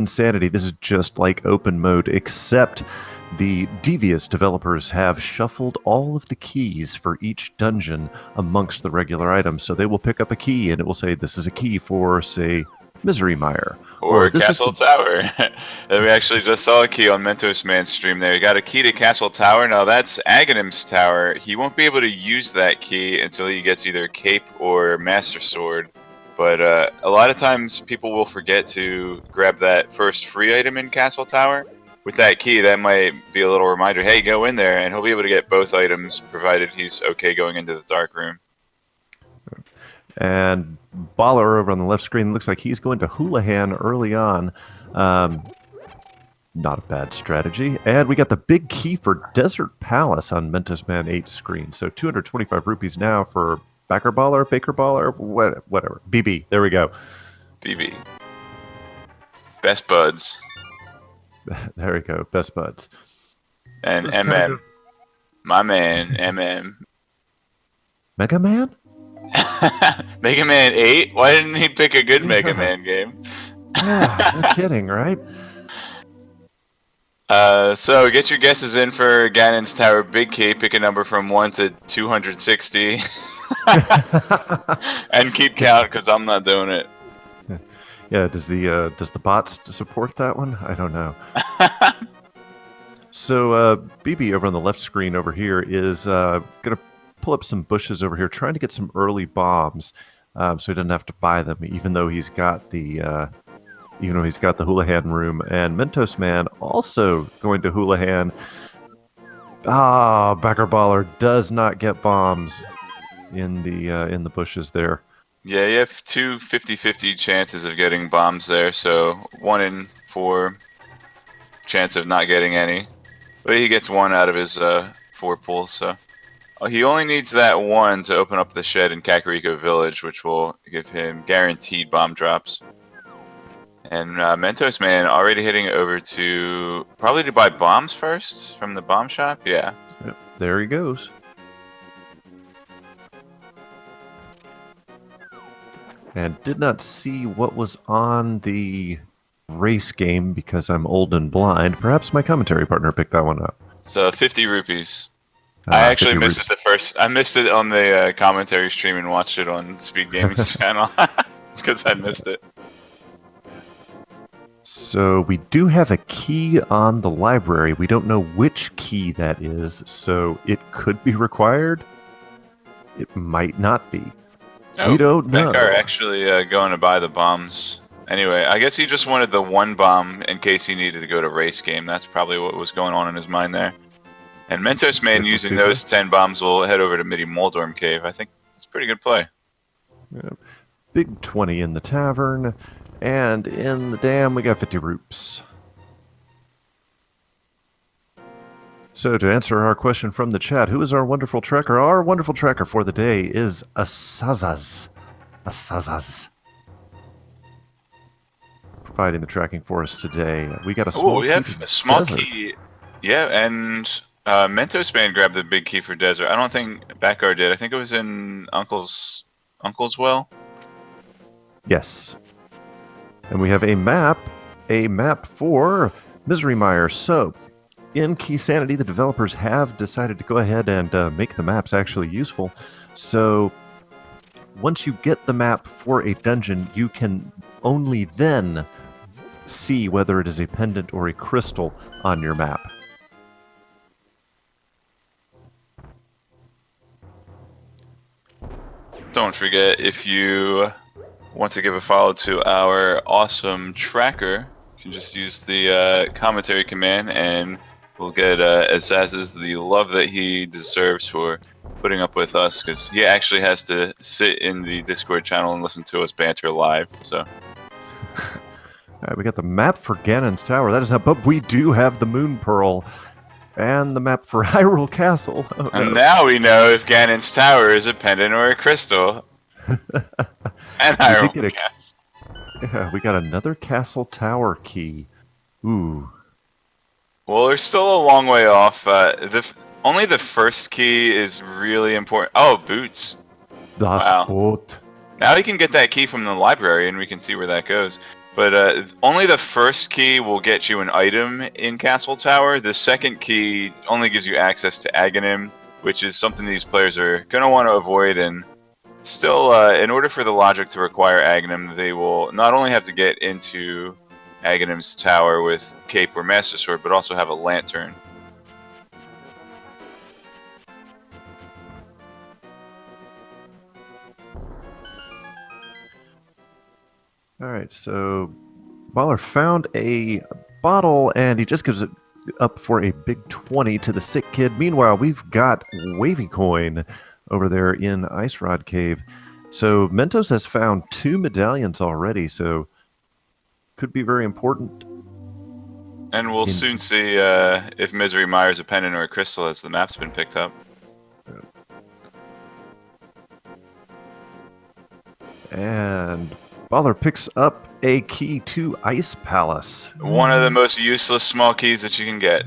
Insanity, this is just like open mode, except the devious developers have shuffled all of the keys for each dungeon amongst the regular items. So they will pick up a key and it will say, this is a key for, say, Misery Mire. Or this Castle Tower. And we actually just saw a key on mentosman's stream there. You got a key to Castle Tower. Now that's Aghanim's tower. He won't be able to use that key until he gets either Cape or Master Sword. But a lot of times people will forget to grab that first free item in Castle Tower. With that key, that might be a little reminder, hey, go in there, and he'll be able to get both items, provided he's okay going into the dark room. And Baller over on the left screen looks like he's going to Houlihan early on. Not a bad strategy. And we got the big key for Desert Palace on mentosman8 screen. So 225 rupees now for bakarbollar, whatever. BB, there we go. BB. Best buds. There we go, best buds. And MM. My man, MM. Mega Man? Mega Man 8? Why didn't he pick a good Mega Man game? Yeah, no kidding, right? So get your guesses in for Ganon's Tower Big Key. Pick a number from 1 to 260. And keep count, because I'm not doing it. Yeah, does the bots support that one? I don't know. So BB over on the left screen over here is going to pull up some bushes over here, trying to get some early bombs, so he doesn't have to buy them, even though he's got the Houlihan room. And mentosman also going to Houlihan. Bakarbollar does not get bombs in the bushes there. Yeah, you have two 50-50 chances of getting bombs there, so 1 in 4 chance of not getting any. But he gets 1 out of his 4 pulls, so... he only needs that 1 to open up the shed in Kakariko Village, which will give him guaranteed bomb drops. And mentosman already heading over to... probably to buy bombs first from the bomb shop? Yeah. Yep, there he goes. And did not see what was on the race game because I'm old and blind. Perhaps my commentary partner picked that one up. So 50 rupees. I actually missed it the first. I missed it on the commentary stream and watched it on Speed Gaming's channel. It's because I missed it. So we do have a key on the library. We don't know which key that is, so it could be required. It might not be. Oh, we don't know. Bekar actually going to buy the bombs. Anyway, I guess he just wanted the 1 bomb in case he needed to go to race game. That's probably what was going on in his mind there. And mentosman using those 10 bombs will head over to Midi Moldorm Cave. I think it's a pretty good play. Yeah. Big 20 in the tavern. And in the dam, we got 50 rupees. So to answer our question from the chat, who is our wonderful tracker? Our wonderful tracker for the day is Asazaz. Providing the tracking for us today. We got a small key. We have a small key. Yeah, and mentosman grabbed the big key for desert. I don't think Bakar did. I think it was in Uncle's well. Yes. And we have a map for Misery Mire. So, in Keysanity, the developers have decided to go ahead and make the maps actually useful. So, once you get the map for a dungeon, you can only then see whether it is a pendant or a crystal on your map. Don't forget, if you want to give a follow to our awesome tracker, you can just use the commentary command and we'll get Azaz's the love that he deserves for putting up with us, because he actually has to sit in the Discord channel and listen to us banter live. So, Alright, we got the map for Ganon's Tower. That is not, but we do have the Moon Pearl and the map for Hyrule Castle. Oh, and now we know if Ganon's Tower is a pendant or a crystal. And Hyrule Castle. Yeah, we got another Castle Tower key. Ooh. Well, we're still a long way off. Only the first key is really important. Oh, boots. Das Boot. Now we can get that key from the library and we can see where that goes. But only the first key will get you an item in Castle Tower. The second key only gives you access to Aghanim, which is something these players are going to want to avoid. And still, in order for the logic to require Aghanim, they will not only have to get into Aghanim's tower with Cape or Master Sword, but also have a lantern. All right, so Baller found a bottle, and he just gives it up for a big 20 to the sick kid. Meanwhile, we've got Wavy Coin over there in Ice Rod Cave. So Mentos has found 2 medallions already, so could be very important. And we'll soon see if Misery Meyer's a pendant or a crystal as the map's been picked up. And Baller picks up a key to Ice Palace. One of the most useless small keys that you can get.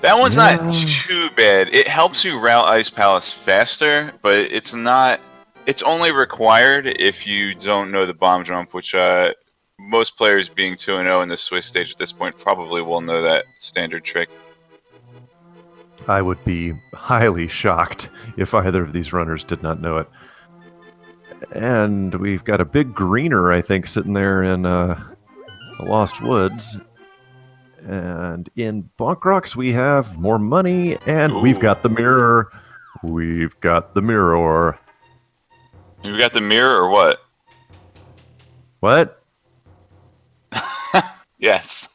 That one's not too bad. It helps you route Ice Palace faster, but it's not. It's only required if you don't know the bomb jump, which most players being 2-0 in the Swiss stage at this point probably will know that standard trick. I would be highly shocked if either of these runners did not know it. And we've got a big greener, I think, sitting there in the Lost Woods. And in Bonk Rocks, we have more money, and we've got the mirror. We've got the mirror. You got the mirror or what? What? Yes.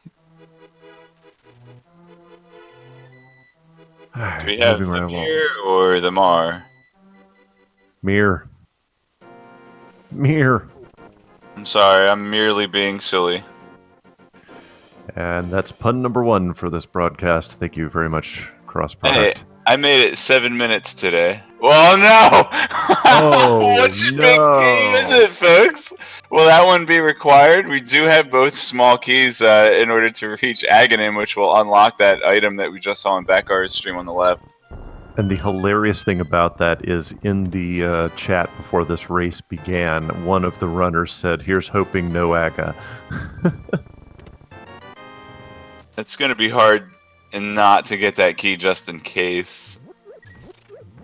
Right, do we have the mirror or the Mar? Mirror. Mirror. I'm sorry, I'm merely being silly. And that's pun number 1 for this broadcast. Thank you very much, Cross Product. Hey, I made it 7 minutes today. Well, no! Oh, Which big key is it, folks? Will that one be required? We do have both small keys in order to reach Aghanim, which will unlock that item that we just saw in Bakar's stream on the left. And the hilarious thing about that is in the chat before this race began, one of the runners said, "Here's hoping no Aga." It's going to be hard and not to get that key just in case.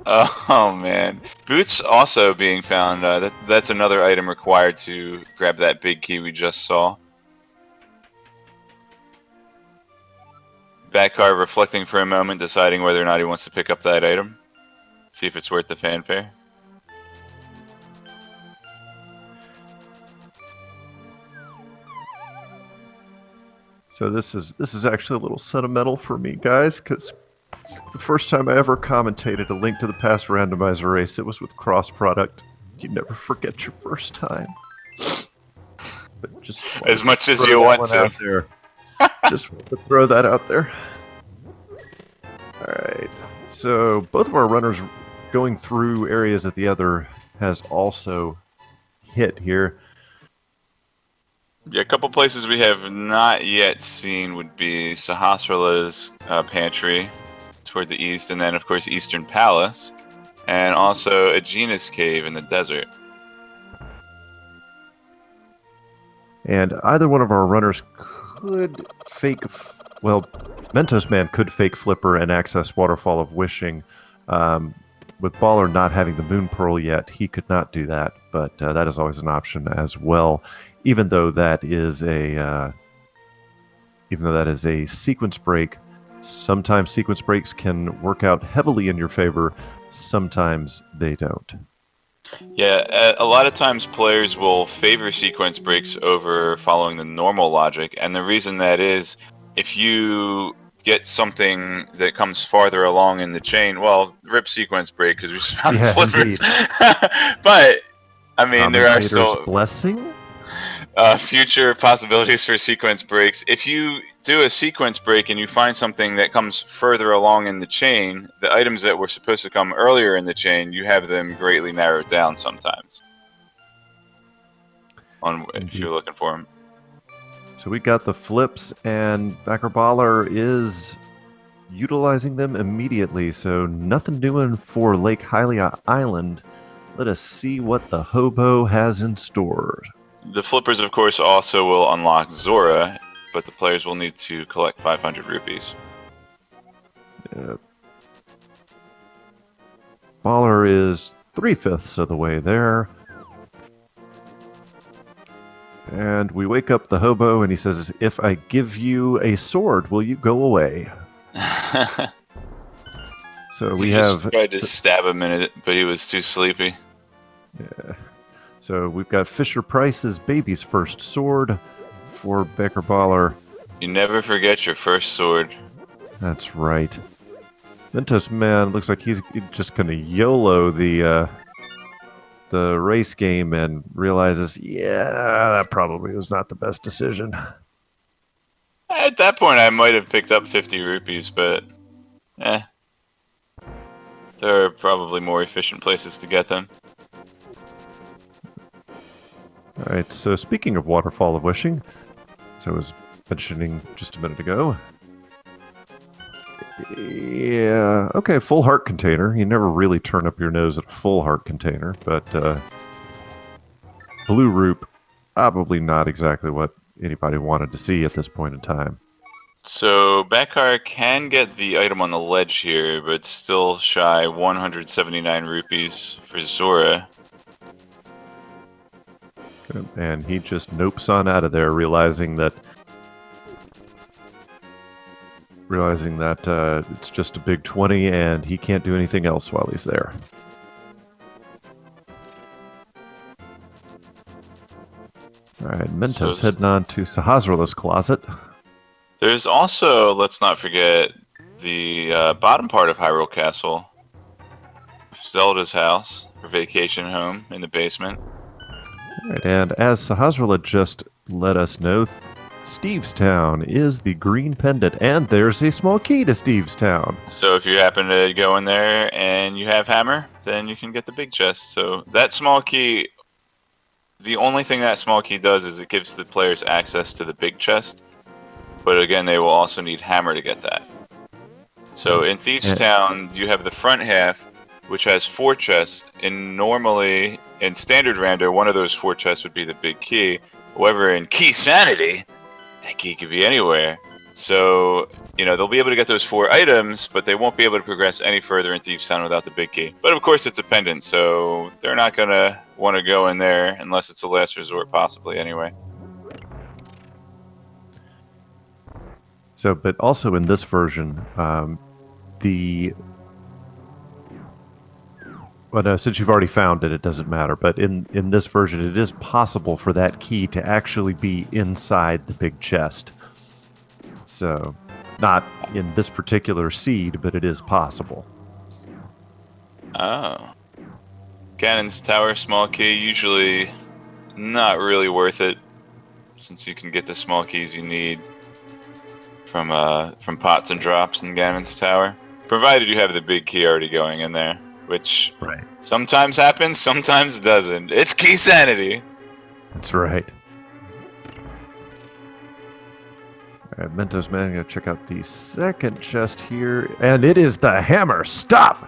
Oh man. Boots also being found. That's another item required to grab that big key we just saw. Bakar reflecting for a moment, deciding whether or not he wants to pick up that item. See if it's worth the fanfare. So this is actually a little sentimental for me, guys, because the first time I ever commentated a Link to the Past randomizer race, it was with Cross Product. You never forget your first time. But just as much as you want to. Out there. Just want to throw that out there. Alright, so both of our runners going through areas that the other has also hit here. Yeah, a couple places we have not yet seen would be Sahasrala's pantry toward the east, and then of course Eastern Palace, and also Aegina's cave in the desert. And either one of our runners could fake, well, mentosman could fake Flipper and access Waterfall of Wishing. With Baller not having the Moon Pearl yet, he could not do that, but that is always an option as well. Even though that is a sequence break, sometimes sequence breaks can work out heavily in your favor. Sometimes they don't. Yeah, a lot of times players will favor sequence breaks over following the normal logic, and the reason that is, if you get something that comes farther along in the chain, well, rip sequence break because we just found flippers. But I mean, there are still blessing. Future possibilities for sequence breaks. If you do a sequence break and you find something that comes further along in the chain, the items that were supposed to come earlier in the chain, you have them greatly narrowed down sometimes. If you're looking for them. So we got the flips, and bakarbollar is utilizing them immediately. So nothing doing for Lake Hylia Island. Let us see what the hobo has in store. The flippers, of course, also will unlock Zora, but the players will need to collect 500 rupees. Baller is 3/5 of the way there. And we wake up the hobo, and he says, "If I give you a sword, will you go away?" So we have tried to stab him in it, but he was too sleepy. Yeah. So we've got Fisher Price's baby's first sword for bakarbollar. You never forget your first sword. That's right. mentosman looks like he's just going to YOLO the race game and realizes, yeah, that probably was not the best decision. At that point, I might have picked up 50 rupees, but there are probably more efficient places to get them. All right, so speaking of Waterfall of Wishing, as I was mentioning just a minute ago, yeah, okay, full heart container. You never really turn up your nose at a full heart container, but blue roop, probably not exactly what anybody wanted to see at this point in time. So Bakar can get the item on the ledge here, but still shy 179 rupees for Zora. And he just nopes on out of there, realizing that it's just a big 20 and he can't do anything else while he's there. All right, Mentos heading on to Sahasrarla's closet. There's also, let's not forget, the bottom part of Hyrule Castle. Zelda's house, her vacation home in the basement. All right, and as Sahasrarla just let us know, Steve's Town is the green pendant, and there's a small key to Steve's Town. So if you happen to go in there and you have hammer, then you can get the big chest. So that small key, the only thing that small key does is it gives the players access to the big chest. But again, they will also need hammer to get that. So in Thieves Town, you have the front half, which has 4 chests, and normally in standard rando, one of those 4 chests would be the big key. However, in Keysanity, that key could be anywhere. So, they'll be able to get those 4 items, but they won't be able to progress any further in Thieves Town without the big key. But of course, it's a pendant, so they're not going to want to go in there unless it's a last resort, possibly, anyway. So, but also in this version, since you've already found it, it doesn't matter. But in this version, it is possible for that key to actually be inside the big chest. So, not in this particular seed, but it is possible. Oh. Ganon's Tower, small key, usually not really worth it, since you can get the small keys you need from pots and drops in Ganon's Tower, provided you have the big key already going in there, which sometimes happens, sometimes doesn't. It's Keysanity. That's right. All right, mentosman, gonna check out the second chest here, and it is the hammer. Stop.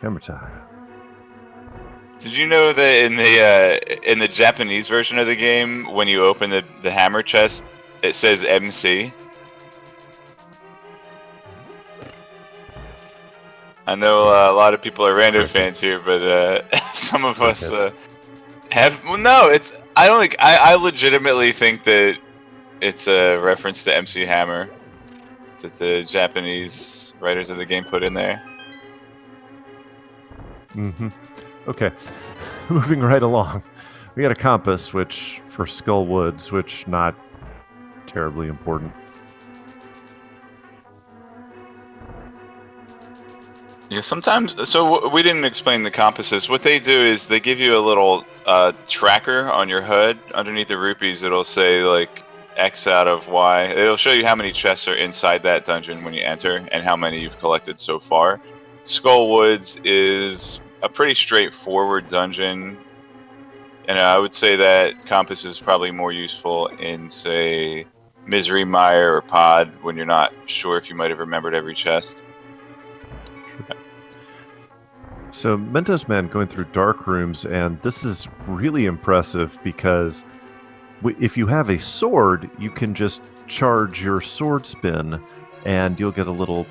Hammer time. Did you know that in the Japanese version of the game, when you open the hammer chest, it says MC? I know a lot of people are rando fans here, but some of us have. Well, no, it's. I don't think. I legitimately think that it's a reference to MC Hammer that the Japanese writers of the game put in there. Mm-hmm. Okay, moving right along. We got a compass, which for Skull Woods, which not terribly important. Yeah, sometimes. So we didn't explain the compasses. What they do is they give you a little tracker on your HUD underneath the rupees. It'll say like X out of Y. It'll show you how many chests are inside that dungeon when you enter and how many you've collected so far. Skull Woods is a pretty straightforward dungeon, and I would say that compass is probably more useful in, say, Misery Mire or Pod when you're not sure if you might have remembered every chest. So Mentos Man going through dark rooms, and this is really impressive because if you have a sword, you can just charge your sword spin, and you'll get a little,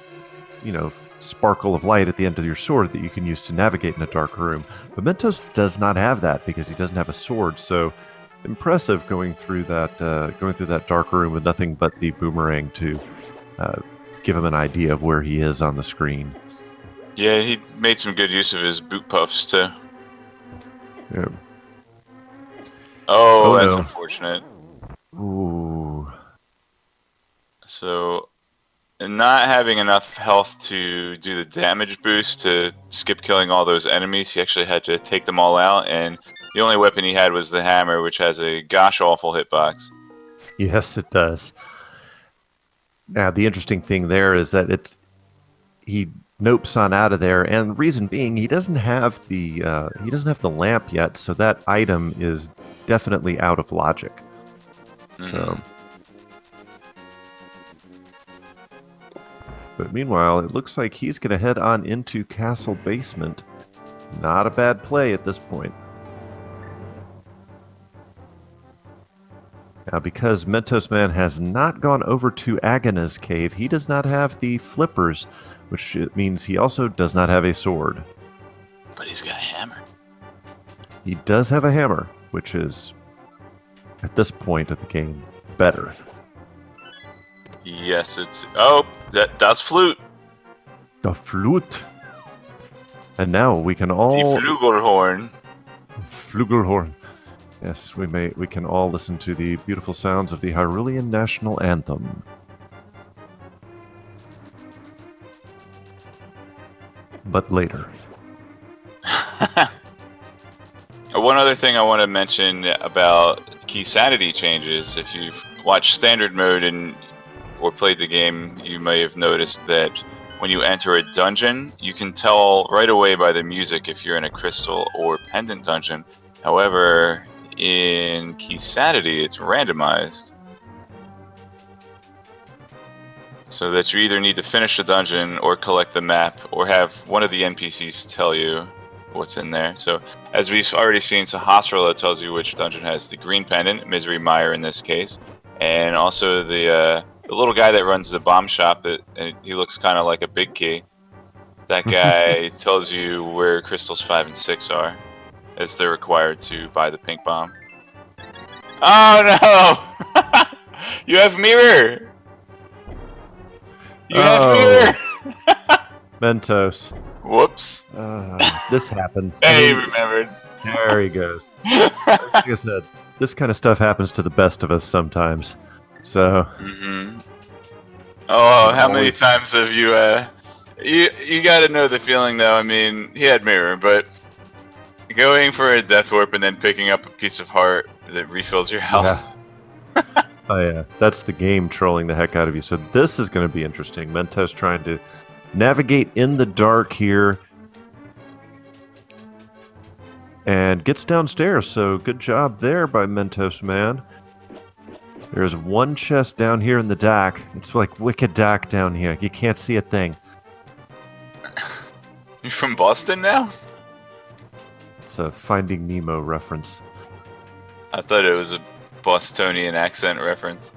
sparkle of light at the end of your sword that you can use to navigate in a dark room. But Mentos does not have that because he doesn't have a sword. So impressive going through that dark room with nothing but the boomerang to give him an idea of where he is on the screen. Yeah, he made some good use of his boot puffs too. Yeah. Oh, that's no. unfortunate. Ooh. So, not having enough health to do the damage boost to skip killing all those enemies, he actually had to take them all out, and the only weapon he had was the hammer, which has a gosh awful hitbox. Yes, it does. Now, the interesting thing there is that he nopes on out of there, and reason being, he doesn't have the lamp yet, so that item is definitely out of logic. So, but meanwhile, it looks like he's going to head on into Castle Basement. Not a bad play at this point. Now, because Mentos Man has not gone over to Agana's cave, he does not have the flippers, which means he also does not have a sword. But he's got a hammer. He does have a hammer, which is, at this point of the game, better. Yes, it's... Oh, that's flute. The flute. And now we can all... The flugelhorn. Flugelhorn. Yes, we can all listen to the beautiful sounds of the Hyrulean National Anthem. But later. One other thing I want to mention about Keysanity changes, if you've watched Standard Mode or played the game, you may have noticed that when you enter a dungeon, you can tell right away by the music if you're in a crystal or pendant dungeon. However, in Keysanity, it's randomized. So that you either need to finish the dungeon or collect the map or have one of the NPCs tell you what's in there. So as we've already seen, Sahasrara tells you which dungeon has the green pendant, Misery Mire in this case, and also the little guy that runs the bomb shop, and he looks kind of like a big key. That guy tells you where crystals 5 and 6 are, as they're required to buy the pink bomb. Oh no! You have mirror! You have mirror! Mentos. Whoops. This happens. Hey, remembered. There he goes. Like I said, this kind of stuff happens to the best of us sometimes. So. Oh, how many times have you? You got to know the feeling, though. I mean, he had mirror, but going for a death warp and then picking up a piece of heart that refills your health. Yeah. Oh yeah, that's the game trolling the heck out of you. So this is going to be interesting. Mentos trying to navigate in the dark here. And gets downstairs, so good job there by Mentos Man. There's one chest down here in the dock. It's like wicked dark down here. You can't see a thing. You from Boston now? It's a Finding Nemo reference. I thought it was a Bostonian accent reference.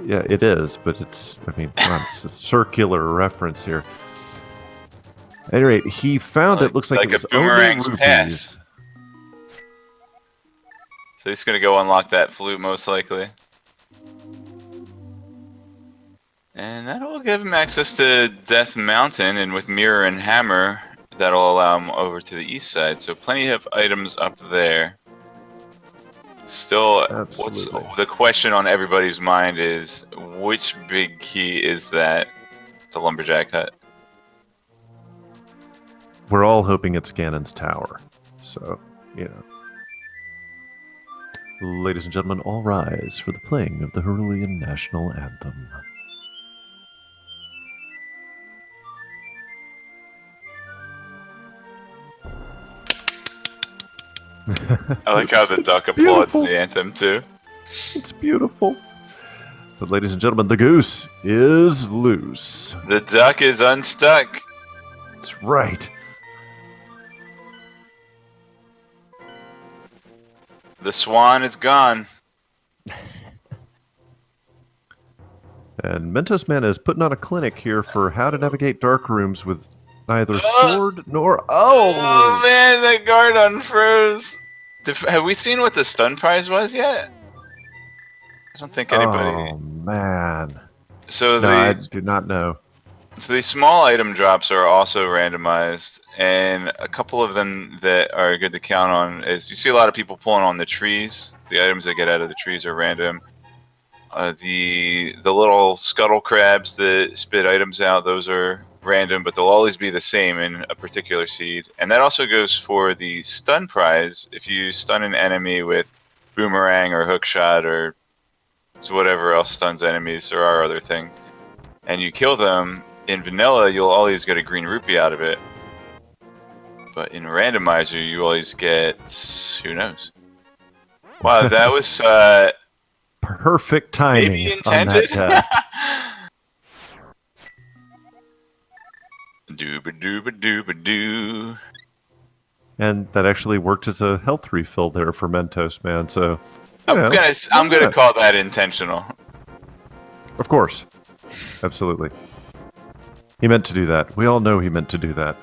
Yeah, it is, but it's a circular reference here. At any rate, he found it. Looks like it was a boomerang's only pass. rupees. So he's gonna go unlock that flute most likely. And that'll give him access to Death Mountain, and with Mirror and Hammer, that'll allow him over to the east side. So plenty of items up there. Still, what's the question on everybody's mind is, which big key is that to Lumberjack Hut? We're all hoping it's Ganon's tower. So, you know. Ladies and gentlemen, all rise for the playing of the Hyrulean National Anthem. I like how the duck applauds the anthem too. It's beautiful. But ladies and gentlemen, the goose is loose. The duck is unstuck. That's right. The swan is gone. And mentosman is putting on a clinic here for how to navigate dark rooms with neither Oh, sword nor... oh Oh! man, that guard unfroze. Have we seen what the stun prize was yet? I don't think anybody. Oh, man. So No, I the do not know. So these small item drops are also randomized, and a couple of them that are good to count on is you see a lot of people pulling on the trees. The items they get out of the trees are random. The little scuttle crabs that spit items out, those are random, but they'll always be the same in a particular seed. And that also goes for the stun prize. If you stun an enemy with boomerang or hookshot or whatever else stuns enemies, there are other things, and you kill them, in vanilla you'll always get a green rupee out of it. But in randomizer you always get, who knows? Wow, that was Perfect timing maybe on intended? that death. Dooba dooba dooba doo. And that actually worked as a health refill there for mentosman, so... you I'm know, I'm why gonna not? call that intentional. Of course. Absolutely. He meant to do that. We all know he meant to do that.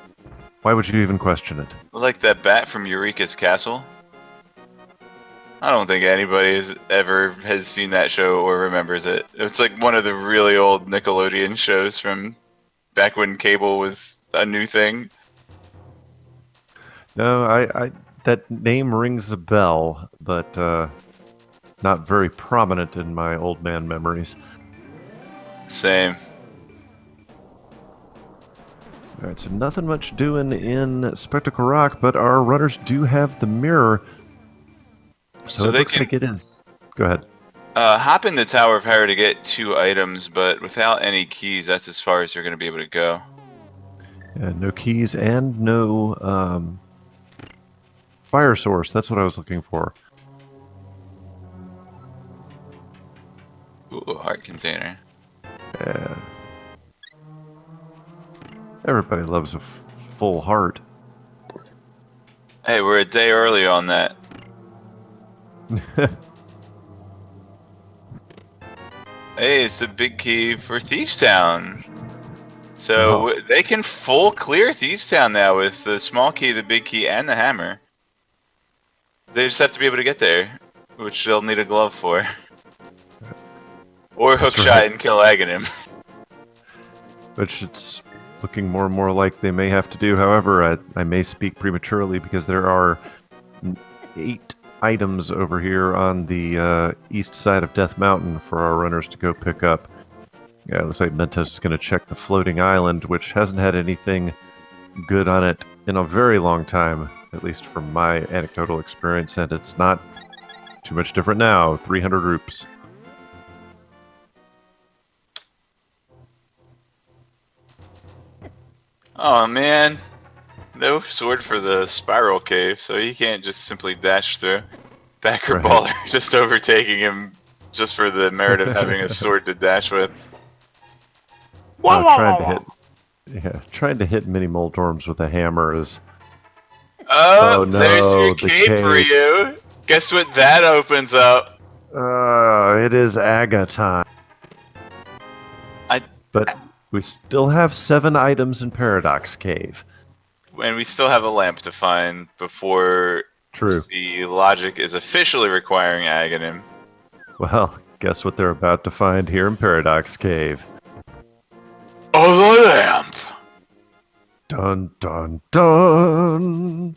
Why would you even question it? Like that bat from Eureka's Castle. I don't think anybody has seen that show or remembers it. It's like one of the really old Nickelodeon shows from back when cable was a new thing. No, I that name rings a bell, but not very prominent in my old man memories. Same. All right, so nothing much doing in Spectacle Rock, but our runners do have the mirror, so it they looks can like it is. Go ahead. hop in the Tower of Hera to get 2 items, but without any keys, that's as far as they're going to be able to go. And no keys and no fire source. That's what I was looking for. Ooh, heart container. Yeah. Everybody loves a full heart. Hey, we're a day early on that. Hey, it's the big key for Thieves Town. So they can full clear Thieves Town now with the small key, the big key, and the hammer. They just have to be able to get there, which they'll need a glove for. Or That's hookshot right. and kill Aghanim. Which it's looking more and more like they may have to do. However, I may speak prematurely because there are 8 items over here on the east side of Death Mountain for our runners to go pick up. Yeah, it looks like Mentos is going to check the floating island, which hasn't had anything good on it in a very long time, at least from my anecdotal experience, and it's not too much different now. 300 roops. Oh man. No sword for the spiral cave, so he can't just simply dash through. Bakarbollar Right. just overtaking him just for the merit of having a sword to dash with. Trying to hit mini Moldorms with a hammer is... Oh, Oh there's your no, the cape for cape. you. Guess what that opens up? It is Aga time. But we still have 7 items in Paradox Cave. And we still have a lamp to find before True. the logic is officially requiring Aghanim. Well, guess what they're about to find here in Paradox Cave. Oh, the lamp! Dun dun dun!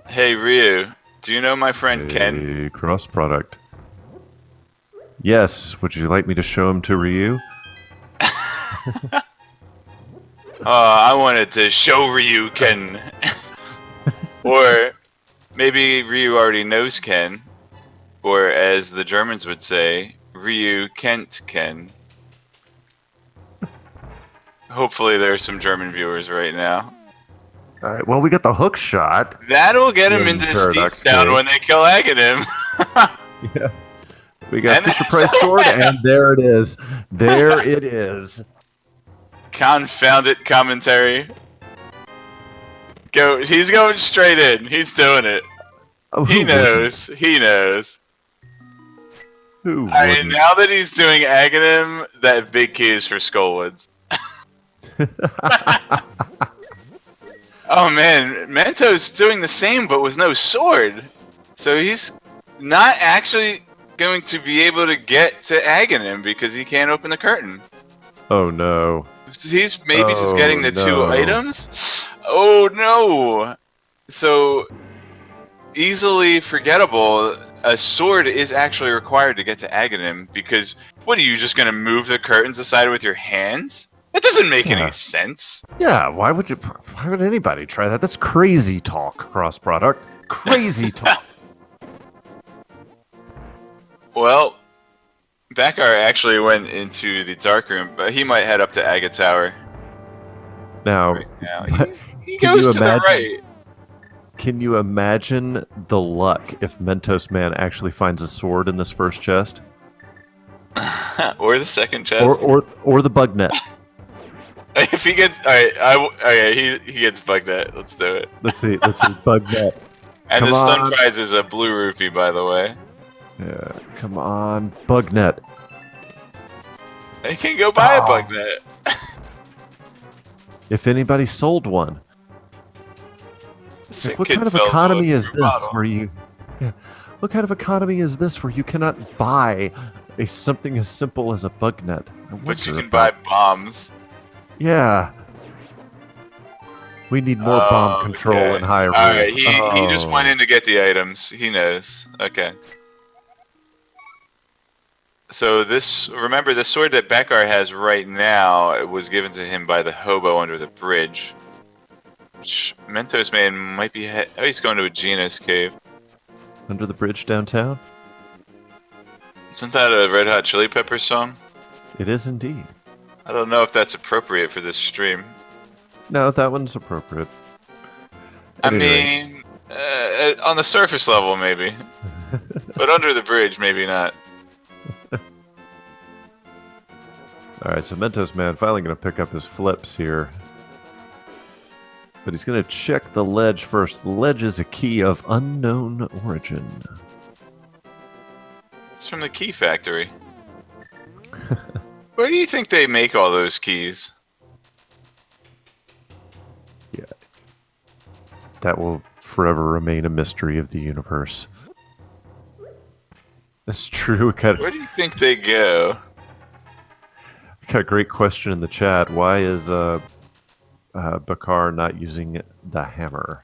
Hey, Ryu, do you know my friend Ken? A cross product. Yes, would you like me to show him to Ryu? I wanted to show Ryu Ken. Or maybe Ryu already knows Ken. Or as the Germans would say, Ryu Kent Ken. Hopefully there are some German viewers right now. Alright, well, we got the hook shot. That'll get him In into Paradox Steve Town Cave. when they kill Aghanim. Yeah. We got And Fisher that's Price the Sword, lamp. and there it is. There it is. Confound it, commentary. He's going straight in. He's doing it. Oh, He who wouldn't? knows. He knows. Who Alright, wouldn't? now that he's doing Aghanim, that big key is for Skullwoods. Oh man, Mento's doing the same but with no sword. So he's not actually going to be able to get to Aghanim because he can't open the curtain. Oh no. He's maybe just getting the two no. items? Oh no! So, easily forgettable, a sword is actually required to get to Aghanim because, what are you just gonna move the curtains aside with your hands? That doesn't make Yeah. any sense. Yeah, why would anybody try that? That's crazy talk, cross product. Crazy talk. Well, Bakar actually went into the dark room, but he might head up to Aga Tower Now, right now. He can goes you to the imagine- right. Can you imagine the luck if Mentos Man actually finds a sword in this first chest? Or the second chest. Or the bug net. If he gets he gets bugged at. Let's do it. Let's see, bug net. And Come the stun on. prize is a blue rupee, by the way. Yeah, come on, bug net. You can go buy a Oh. bug net. If anybody sold one. Sick Like, what kid kind of tells economy what's is your this model. where you yeah, what kind of economy is this where you cannot buy something as simple as a bug net? I But you wonder can buy about- bombs. Yeah. We need more bomb control Okay. in Hyrule. Alright, he just went Oh. in to get the items. He knows. Okay. So remember the sword that Bakar has right now was given to him by the hobo under the bridge. Which Mentos Man might be oh, he's going to a Genis cave. Under the bridge downtown? Isn't that a Red Hot Chili Peppers song? It is indeed. I don't know if that's appropriate for this stream. No, that one's appropriate. I At any rate. mean, on the surface level maybe, but under the bridge maybe not. Alright, so Mentos Man finally going to pick up his flips here. But he's going to check the ledge first. The ledge is a key of unknown origin. It's from the key factory. Where do you think they make all those keys? Yeah. That will forever remain a mystery of the universe. That's true. Where do you think they go? Got a great question in the chat. Why is Bakar not using the hammer?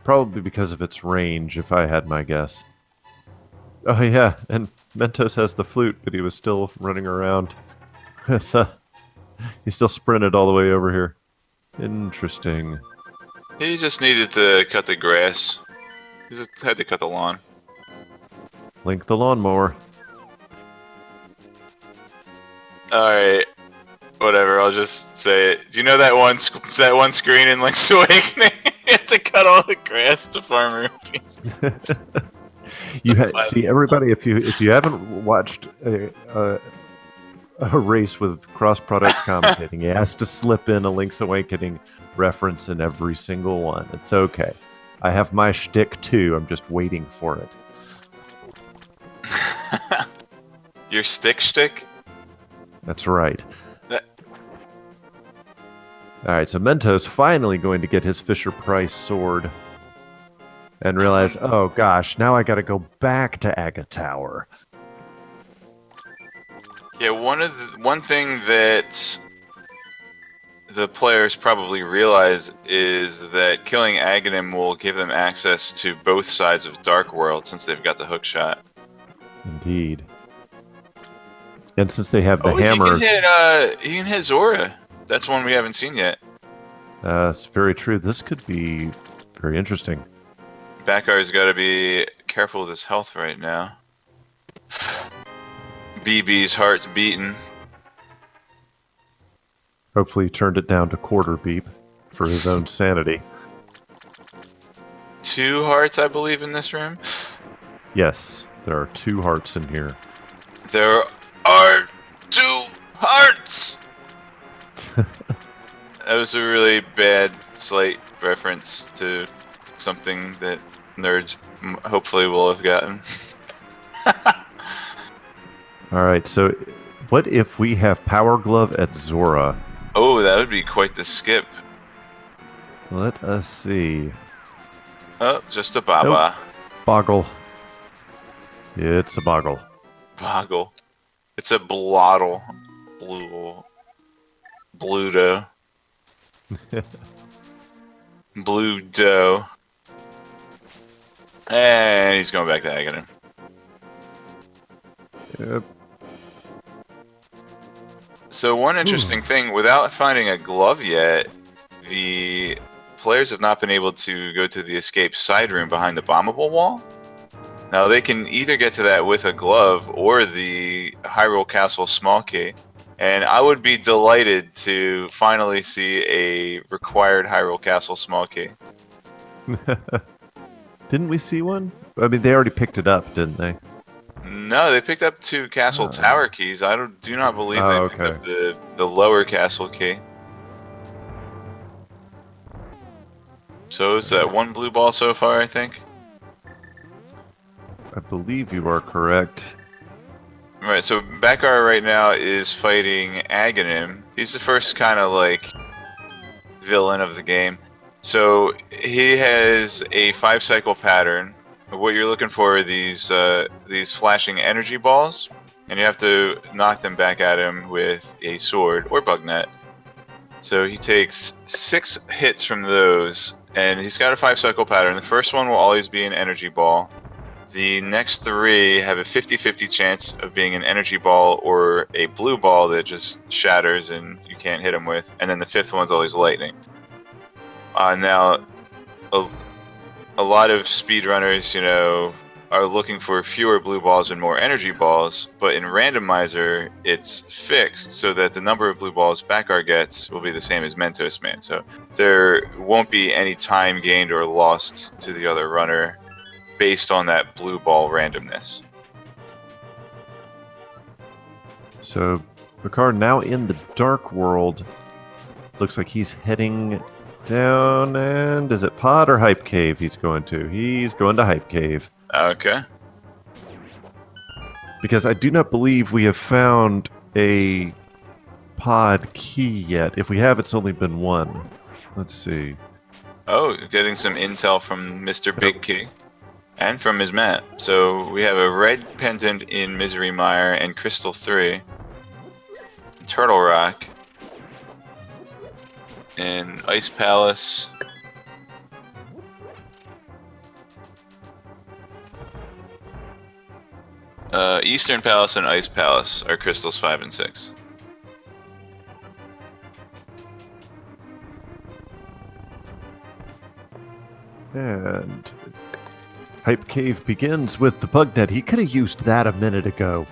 Probably because of its range, if I had my guess. Oh yeah, and Mentos has the flute, but he was still running around. He still sprinted all the way over here. Interesting. He just needed to cut the grass. He just had to cut the lawn. Link the lawnmower. Alright. Whatever, I'll just say it. Do you know that one screen in Link's Awakening? You have to cut all the grass to farm rupees. See, everybody, if you haven't watched a race with cross-product commentating, he has to slip in a Link's Awakening reference in every single one. It's okay. I have my shtick too. I'm just waiting for it. Your stick? That's right. That- Alright, so Mentos finally going to get his Fisher-Price sword. And realize, oh gosh, now I gotta go back to Aga Tower. Yeah, one thing that the players probably realize is that killing Aghanim will give them access to both sides of Dark World since they've got the hook shot. Indeed. And since they have the Oh, hammer... he can hit Zora. That's one we haven't seen yet. It's very true. This could be very interesting. Bakar's got to be careful with his health right now. BB's heart's beating. Hopefully he turned it down to quarter beep for his own sanity. 2 hearts, I believe, in this room. Yes, there are 2 hearts in here. There are 2 hearts! That was a really bad, slight reference to something that nerds hopefully we'll have gotten. All right, so what if we have Power Glove at Zora? Oh, that would be quite the skip. Let us see. Oh, just a Baba. Boggle. It's a boggle. Boggle. It's a blottle. Bluto. Blue dough. And he's going back to Aghanim. Yep. So one interesting thing, without finding a glove yet, the players have not been able to go to the escape side room behind the bombable wall. Now they can either get to that with a glove or the Hyrule Castle small key. And I would be delighted to finally see a required Hyrule Castle small key. Didn't we see one? I mean, they already picked it up, didn't they? No, they picked up 2 castle tower keys. I do not believe they picked up the lower castle key. So it's that 1 blue ball so far, I think. I believe you are correct. Right, so Bakar right now is fighting Aghanim. He's the first kind of like villain of the game. So he has a 5-cycle pattern. What you're looking for are these flashing energy balls, and you have to knock them back at him with a sword or bug net. So he takes 6 hits from those, and he's got a 5-cycle pattern. The first one will always be an energy ball. The next 3 have a 50-50 chance of being an energy ball or a blue ball that just shatters and you can't hit them with. And then the 5th one's always lightning. Now, a lot of speedrunners, you know, are looking for fewer blue balls and more energy balls, but in Randomizer, it's fixed so that the number of blue balls Bakar gets will be the same as mentosman. So there won't be any time gained or lost to the other runner based on that blue ball randomness. So, Bakar now in the Dark World. Looks like he's heading down, and is it Pod or Hype Cave he's going to? He's going to Hype Cave. Okay. Because I do not believe we have found a Pod key yet. If we have, it's only been 1. Let's see. Oh, getting some intel from Mr. Big Key. And from his map. So we have a red pendant in Misery Mire and Crystal 3. Turtle Rock. And Ice Palace. Eastern Palace and Ice Palace are Crystals 5 and 6. And Hype Cave begins with the bug net. He could have used that a minute ago.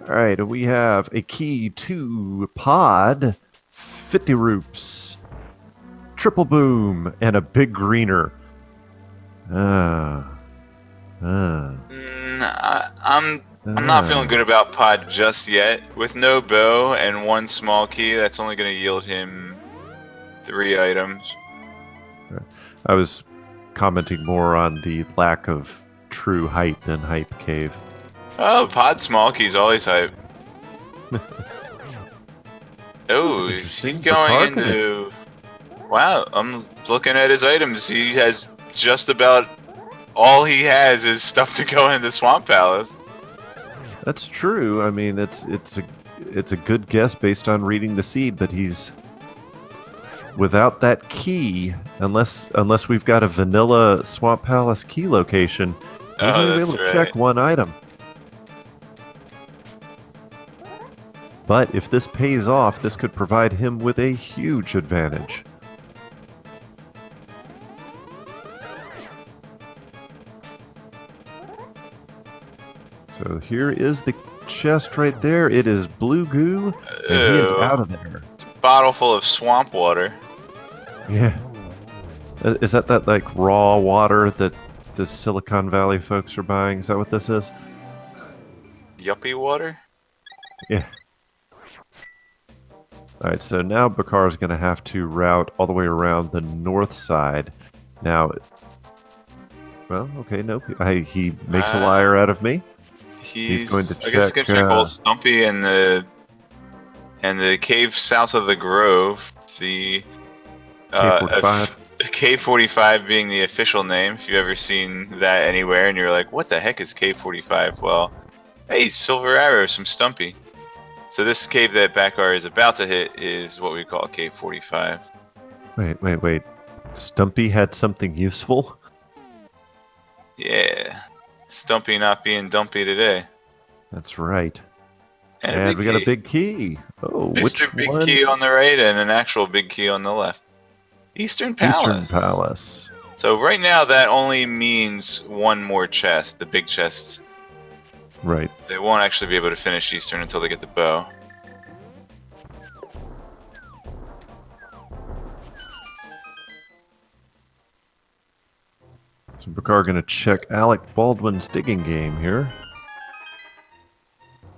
Alright, we have a key to Pod, 50 Roops, Triple Boom, and a Big Greener. I'm not feeling good about Pod just yet. With no bow and 1 small key, that's only going to yield him 3 items. I was commenting more on the lack of true hype in Hype Cave. Oh, Pod small key's always hype. Oh, is he going into... Wow, I'm looking at his items. He has just about all he has is stuff to go into Swamp Palace. That's true. I mean, it's a good guess based on reading the seed, but he's without that key, unless we've got a vanilla Swamp Palace key location, he's only able to check 1 item. But if this pays off, this could provide him with a huge advantage. So here is the chest right there. It is blue goo, and he is out of there. It's a bottle full of swamp water. Yeah. Is that like raw water that the Silicon Valley folks are buying? Is that what this is? Yuppie water? Yeah. Alright, so now Bakar's going to have to route all the way around the north side. Now, well, okay, no, he makes a liar out of me. He's going to I guess he's check. gonna check both Stumpy and the cave south of the Grove. The K45. K45 being the official name. If you've ever seen that anywhere, and you're like, "What the heck is K45?" Well, hey, Silver Arrows from Stumpy. So this cave that Bakar is about to hit is what we call K45. Wait. Stumpy had something useful? Yeah. Stumpy not being dumpy today. That's right. And And a big we got a key. big key. Oh, which Mr. Big one? Key on the right and an actual big key on the left. Eastern Palace. Eastern Palace. So right now that only means one more chest, the big chest. Right. They won't actually be able to finish Eastern until they get the bow. So Bakar going to check Alec Baldwin's digging game here.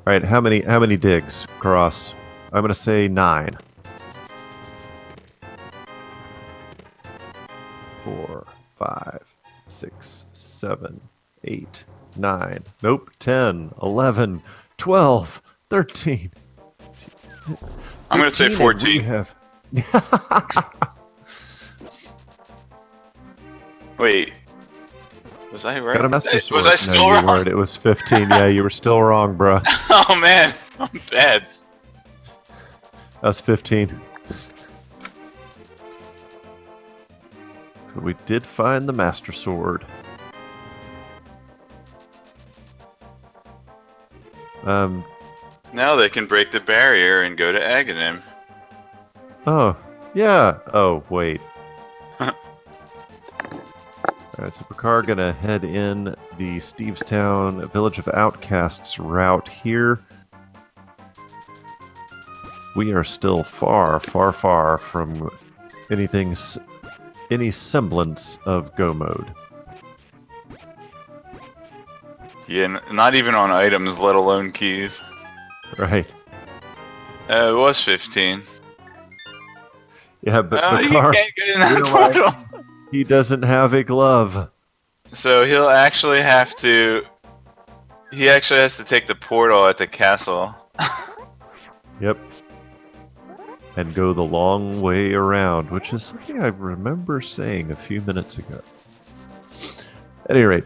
All right, how many digs, Cross? I'm going to say 9. 4, 5, 6, 7, 8, 9. Nope, 10, 11, 12, 13. I'm going to say 14. We have... Wait. Was I right? Got a master sword. Was I still no, wrong? You weren't. It was 15. Yeah, you were still wrong, bruh. Oh man, I'm bad. That was 15. But we did find the master sword. Now they can break the barrier and go to Aghanim. Oh, yeah. Oh, wait. Alright, so Bakar gonna head in the Stevestown Village of Outcasts route here. We are still far from any semblance of go mode. Yeah, not even on items, let alone keys. Right. It was 15. Yeah, but You Bakar can't get in that realized portal. he doesn't have a glove. So he'll actually have to... He actually has to take the portal at the castle. Yep. And go the long way around, which is something I remember saying a few minutes ago. At any rate.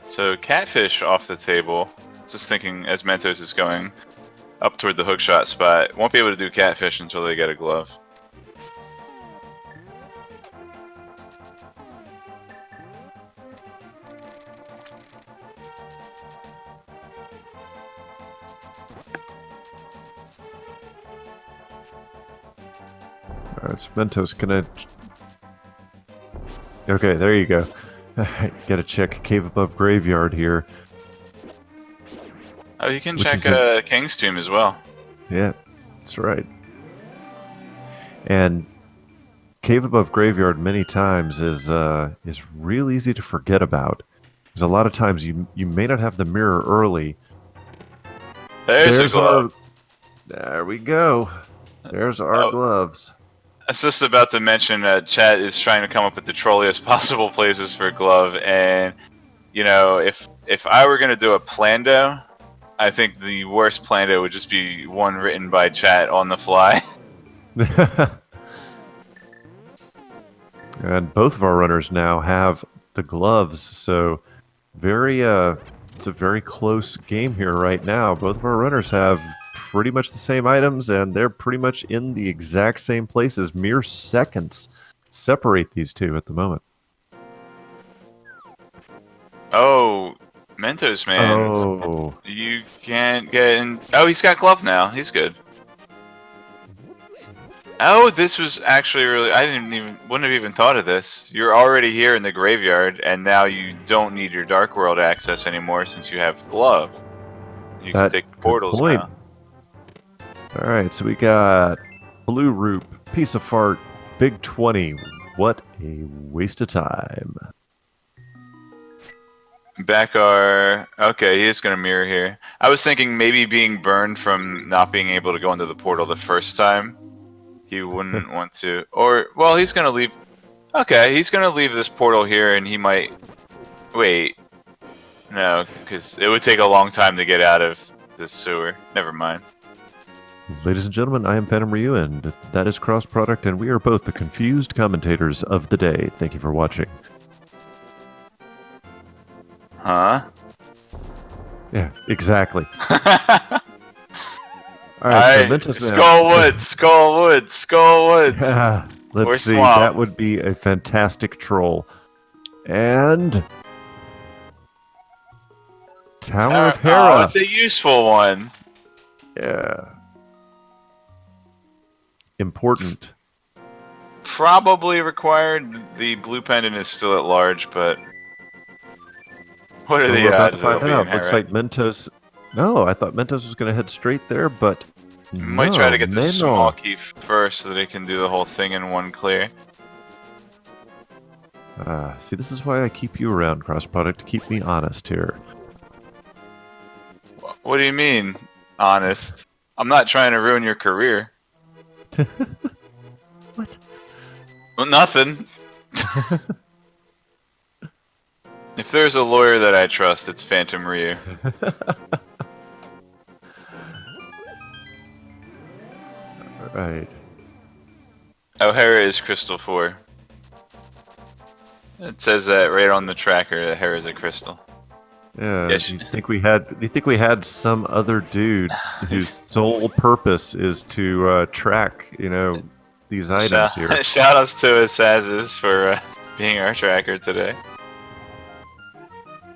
So catfish off the table. Just thinking as Mentos is going up toward the hookshot spot. Won't be able to do catfish until they get a glove. Alright, so Mentos, can I... Okay, there you go. Alright, gotta check Cave Above Graveyard here. Oh, you can Which check is King's Tomb as well. Yeah, that's right. And Cave Above Graveyard many times is real easy to forget about. Because a lot of times you may not have the mirror early. There's a glove. There we go. There's our gloves. I was just about to mention chat is trying to come up with the trolliest possible places for glove, and you know, if I were gonna do a plando, I think the worst plando would just be one written by chat on the fly. And both of our runners now have the gloves, so it's a very close game here right now. Both of our runners have pretty much the same items, and they're pretty much in the exact same places. Mere seconds separate these two at the moment. Oh, Mentos man. Oh. You can't get in. Oh, he's got glove now. He's good. Oh, this was actually really... wouldn't have even thought of this. You're already here in the graveyard, and now you don't need your Dark World access anymore since you have glove. You can take the portals now. Alright, so we got Blue Roop, Piece of Fart, Big 20. What a waste of time. Bakar... Okay, he is going to mirror here. I was thinking maybe being burned from not being able to go into the portal the first time. he wouldn't want to. Or, well, he's gonna leave. Okay, he's gonna leave this portal here, and he might. Wait. No, because it would take a long time to get out of this sewer. Never mind. Ladies and gentlemen, I am Phantom Ryu, and that is Cross Product, and we are both the confused commentators of the day. Thank you for watching. Huh? Yeah, exactly. All right, Alright, so Mentosman. Skullwood. Yeah, let's Or see. swamp. That would be a fantastic troll. And Tower of Hera. Oh, it's a useful one. Yeah. Important. Probably required. The blue pendant is still at large, but what are Well, the we're about odds to of it find being out. Looks Hera? like Mentos. No, I thought Mentos was going to head straight there, but Might try to get the no. small key first so that it can do the whole thing in one clear. See, this is why I keep you around, Cross Product, to keep me honest here. What do you mean, honest? I'm not trying to ruin your career. What? Well, nothing. If there's a lawyer that I trust, it's Phantom Ryu. Right. O'Hara is Crystal 4. It says that right on the tracker that Hera's a crystal. Yeah. Yes. Do you think we had some other dude whose sole purpose is to track, these items here? Shout outs to Assazes for being our tracker today.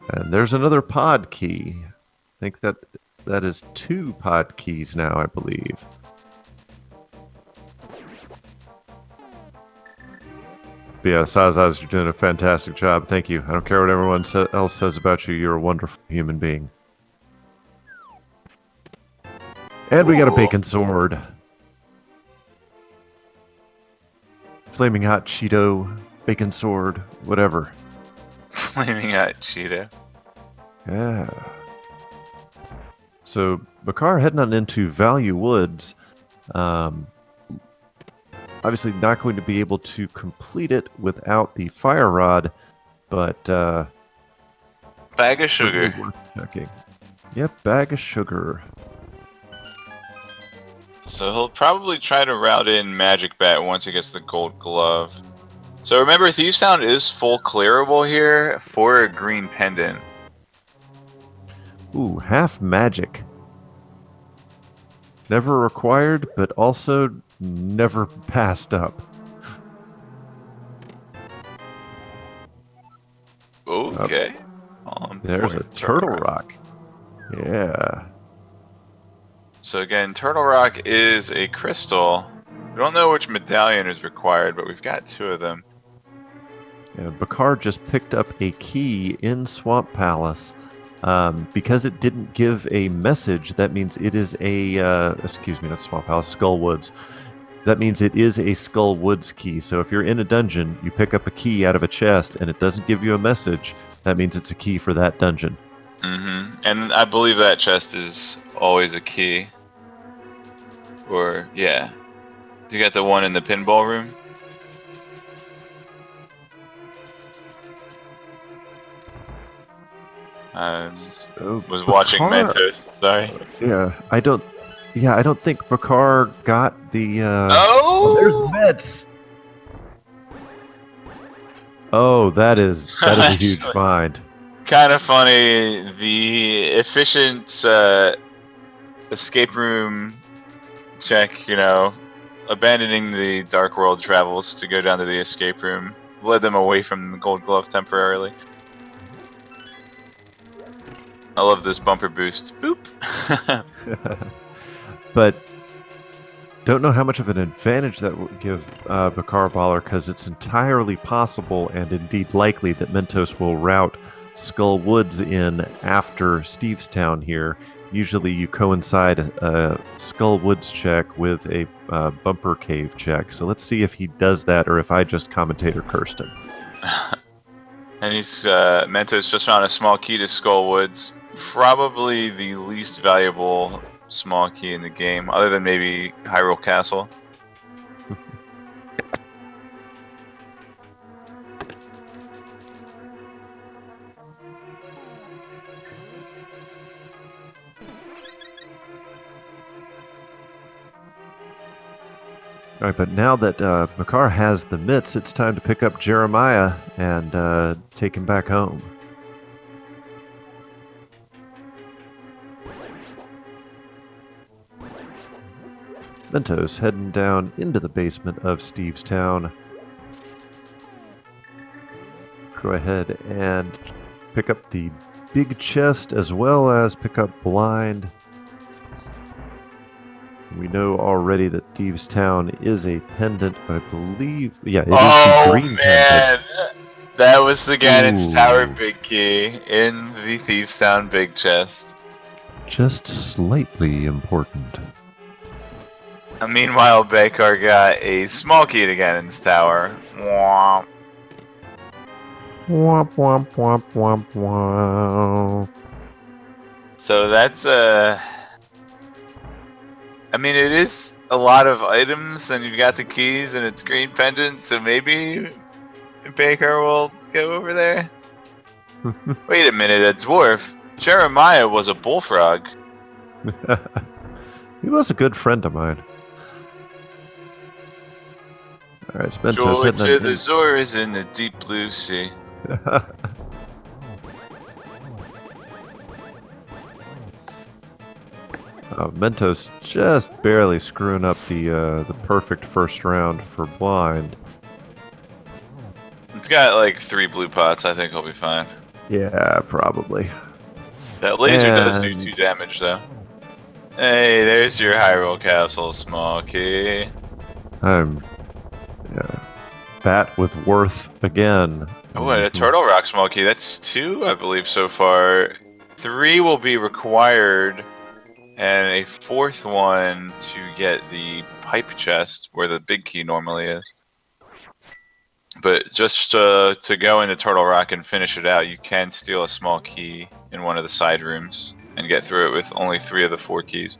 And there's another pod key. I think that is 2 pod keys now, I believe. But yeah, Sazaz, you're doing a fantastic job. Thank you. I don't care what everyone else says about you. You're a wonderful human being. And we got a bacon sword. Flaming hot Cheeto, bacon sword, whatever. Flaming hot Cheetah. Yeah. So, Bakar heading on into Value Woods. Obviously not going to be able to complete it without the fire rod, but Bag of sugar. worth checking. Yep, bag of sugar. So he'll probably try to route in Magic Bat once he gets the gold glove. So remember, Thieves Town is full clearable here for a green pendant. Ooh, half magic. Never required, but also never passed up. Okay. There's a turtle rock. Yeah. So again, Turtle Rock is a crystal. We don't know which medallion is required, but we've got 2 of them. Yeah, Bakar just picked up a key in Swamp Palace. Because it didn't give a message, that means it is a, excuse me, not Swamp Palace, Skull Woods. That means it is a Skull Woods key. So if you're in a dungeon, you pick up a key out of a chest and it doesn't give you a message, that means it's a key for that dungeon. Mm-hmm. And I believe that chest is always a key. Or, yeah. You got the one in the pinball room? Was watching Mentos. Sorry. Yeah, I don't think Bakar got the. Oh, there's Mets. Oh, that is a huge find. Kind of funny. The efficient escape room check, abandoning the Dark World travels to go down to the escape room, led them away from the Gold Glove temporarily. I love this bumper boost. Boop. But don't know how much of an advantage that would give bakarbollar, because it's entirely possible and indeed likely that Mentos will route Skull Woods in after Stevestown here. Usually you coincide a Skull Woods check with a bumper cave check. So let's see if he does that or if I just commentator cursed him. And he's Mentos just found a small key to Skull Woods. Probably the least valuable small key in the game, other than maybe Hyrule Castle. All right, but now that Makar has the mitts, it's time to pick up Jeremiah and take him back home. Mentos heading down into the basement of Steve's town. Go ahead and pick up the big chest as well as pick up blind. We know already that Thieves' Town is a pendant, but I believe, yeah, it is the green pendant. That was the Ganon's Tower Ooh. big key in the Thieves' Town big chest. Just slightly important. Meanwhile, Bakar got a small key to Ganon's Tower. Womp. Womp womp womp womp womp. So that's I mean, it is a lot of items, and you've got the keys, and it's green pendant, so maybe Baker will go over there. Wait a minute, a dwarf. Jeremiah was a bullfrog. He was a good friend of mine. All right, Mentos Joy heading to on the in. Zoras in the deep blue sea. Mentos just barely screwing up the perfect first round for blind. It's got like 3 blue pots, I think he'll be fine. Yeah, probably. That laser does do And 2 damage though. Hey, there's your Hyrule Castle small key. I'm bat with worth again. Oh, and a Turtle Rock small key. That's 2, I believe, so far. 3 will be required, and a 4th one to get the pipe chest, where the big key normally is. But just to go into Turtle Rock and finish it out, you can steal a small key in one of the side rooms and get through it with only 3 of the 4 keys.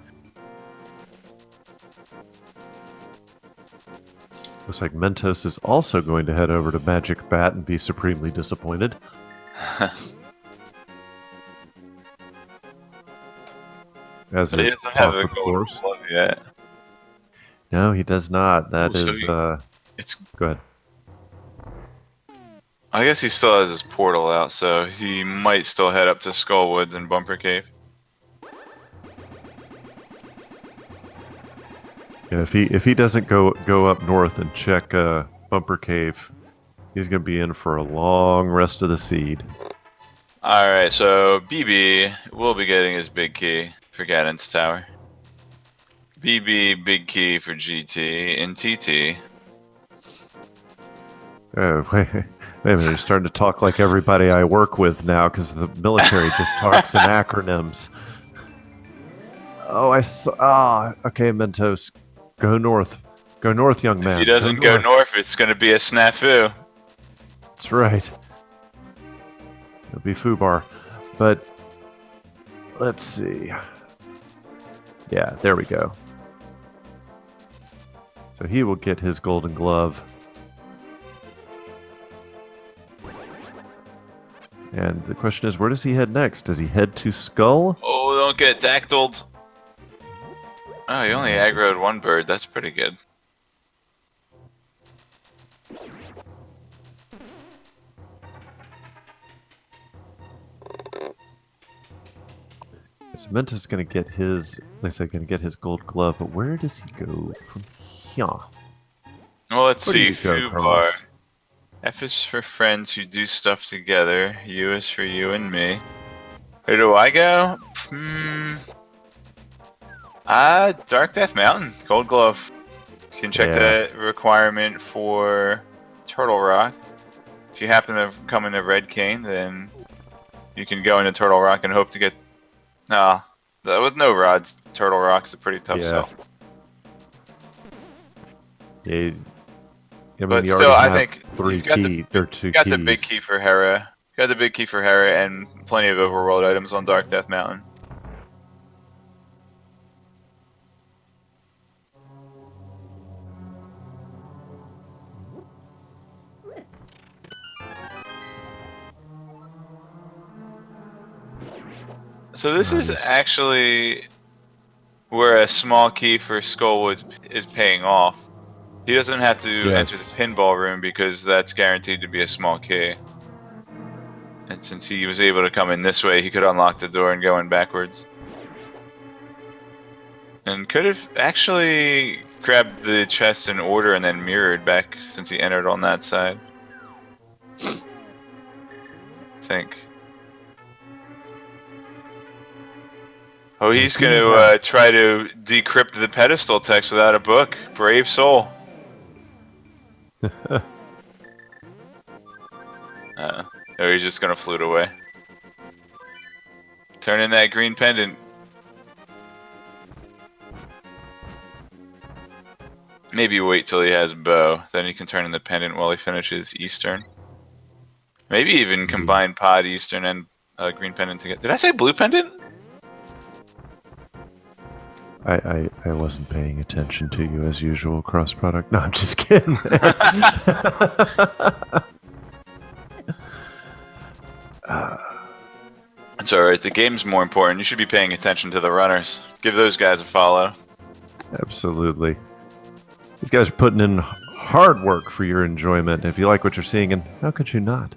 Looks like Mentos is also going to head over to Magic Bat and be supremely disappointed. As But he is doesn't par have a for the golden course. glove yet. No, he does not. That Ooh, so is. It's. Go ahead. I guess he still has his portal out, so he might still head up to Skullwoods and Bumper Cave. Yeah, if he doesn't go up north and check Bumper Cave, he's gonna be in for a long rest of the seed. Alright, so BB will be getting his big key for Ganon's Tower. BB, big key for GT, and TT. Wait a minute, you're starting to talk like everybody I work with now because the military just talks in acronyms. Oh, I saw. Okay, Mentos. Go north. Go north, young man. If he doesn't go north, it's going to be a snafu. That's right. It'll be Fubar. But let's see. Yeah, there we go. So he will get his golden glove. And the question is, where does he head next? Does he head to Skull? Oh, don't get dactyled. Oh, he only aggroed 1 bird. That's pretty good. So Mentos gonna get his, like I said, gonna get his gold glove. But where does he go from here? Well, let's Where do see. you go, Fubar. Carlos? F is for friends who do stuff together. U is for you and me. Where do I go? Dark Death Mountain. Gold Glove. You can check Yeah. the requirement for Turtle Rock. If you happen to come into Red Cane, then you can go into Turtle Rock and hope to get... with no rods, Turtle Rock's a pretty tough sell. Yeah. I mean, But you still, already I have think 3 you've got key or 2 You got keys. the big key for Hera. You got the big key for Hera and plenty of overworld items on Dark Death Mountain. So this is Nice. actually where a small key for Skullwoods is paying off. He doesn't have to enter the Yes. pinball room because that's guaranteed to be a small key. And since he was able to come in this way, he could unlock the door and go in backwards. And could have actually grabbed the chest in order and then mirrored back since he entered on that side. I think. Oh, he's going to try to decrypt the pedestal text without a book. Brave soul. Or he's just going to flute away. Turn in that green pendant. Maybe wait till he has bow, then he can turn in the pendant while he finishes Eastern. Maybe even combine pod Eastern and green pendant together. Did I say blue pendant? I wasn't paying attention to you as usual, cross product. No, I'm just kidding. It's alright, the game's more important. You should be paying attention to the runners. Give those guys a follow. Absolutely. These guys are putting in hard work for your enjoyment. If you like what you're seeing, and how could you not?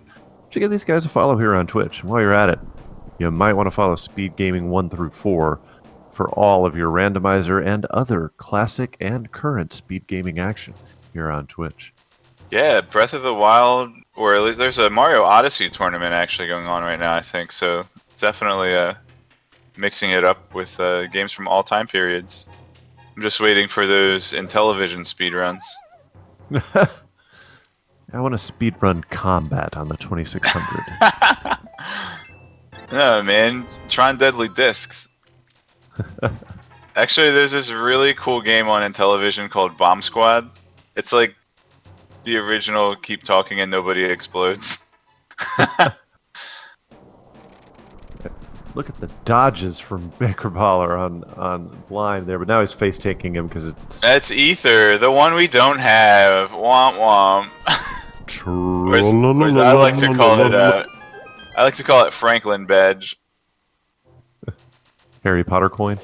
Should give these guys a follow here on Twitch. And while you're at it, you might want to follow Speed Gaming 1 through 4 for all of your randomizer and other classic and current speed gaming action here on Twitch. Yeah, Breath of the Wild, or at least there's a Mario Odyssey tournament actually going on right now, I think. So it's definitely mixing it up with games from all time periods. I'm just waiting for those Intellivision speedruns. I want to speedrun combat on the 2600. No, man. Tron Deadly Discs. Actually, there's this really cool game on Intellivision called Bomb Squad. It's like the original Keep Talking and Nobody Explodes. Look at the dodges from Bakarbollar on blind there, but now he's face taking him because it's. That's Ether, the one we don't have. Womp womp. Whereas I like to call it I like to call it Franklin Badge. Harry Potter coin.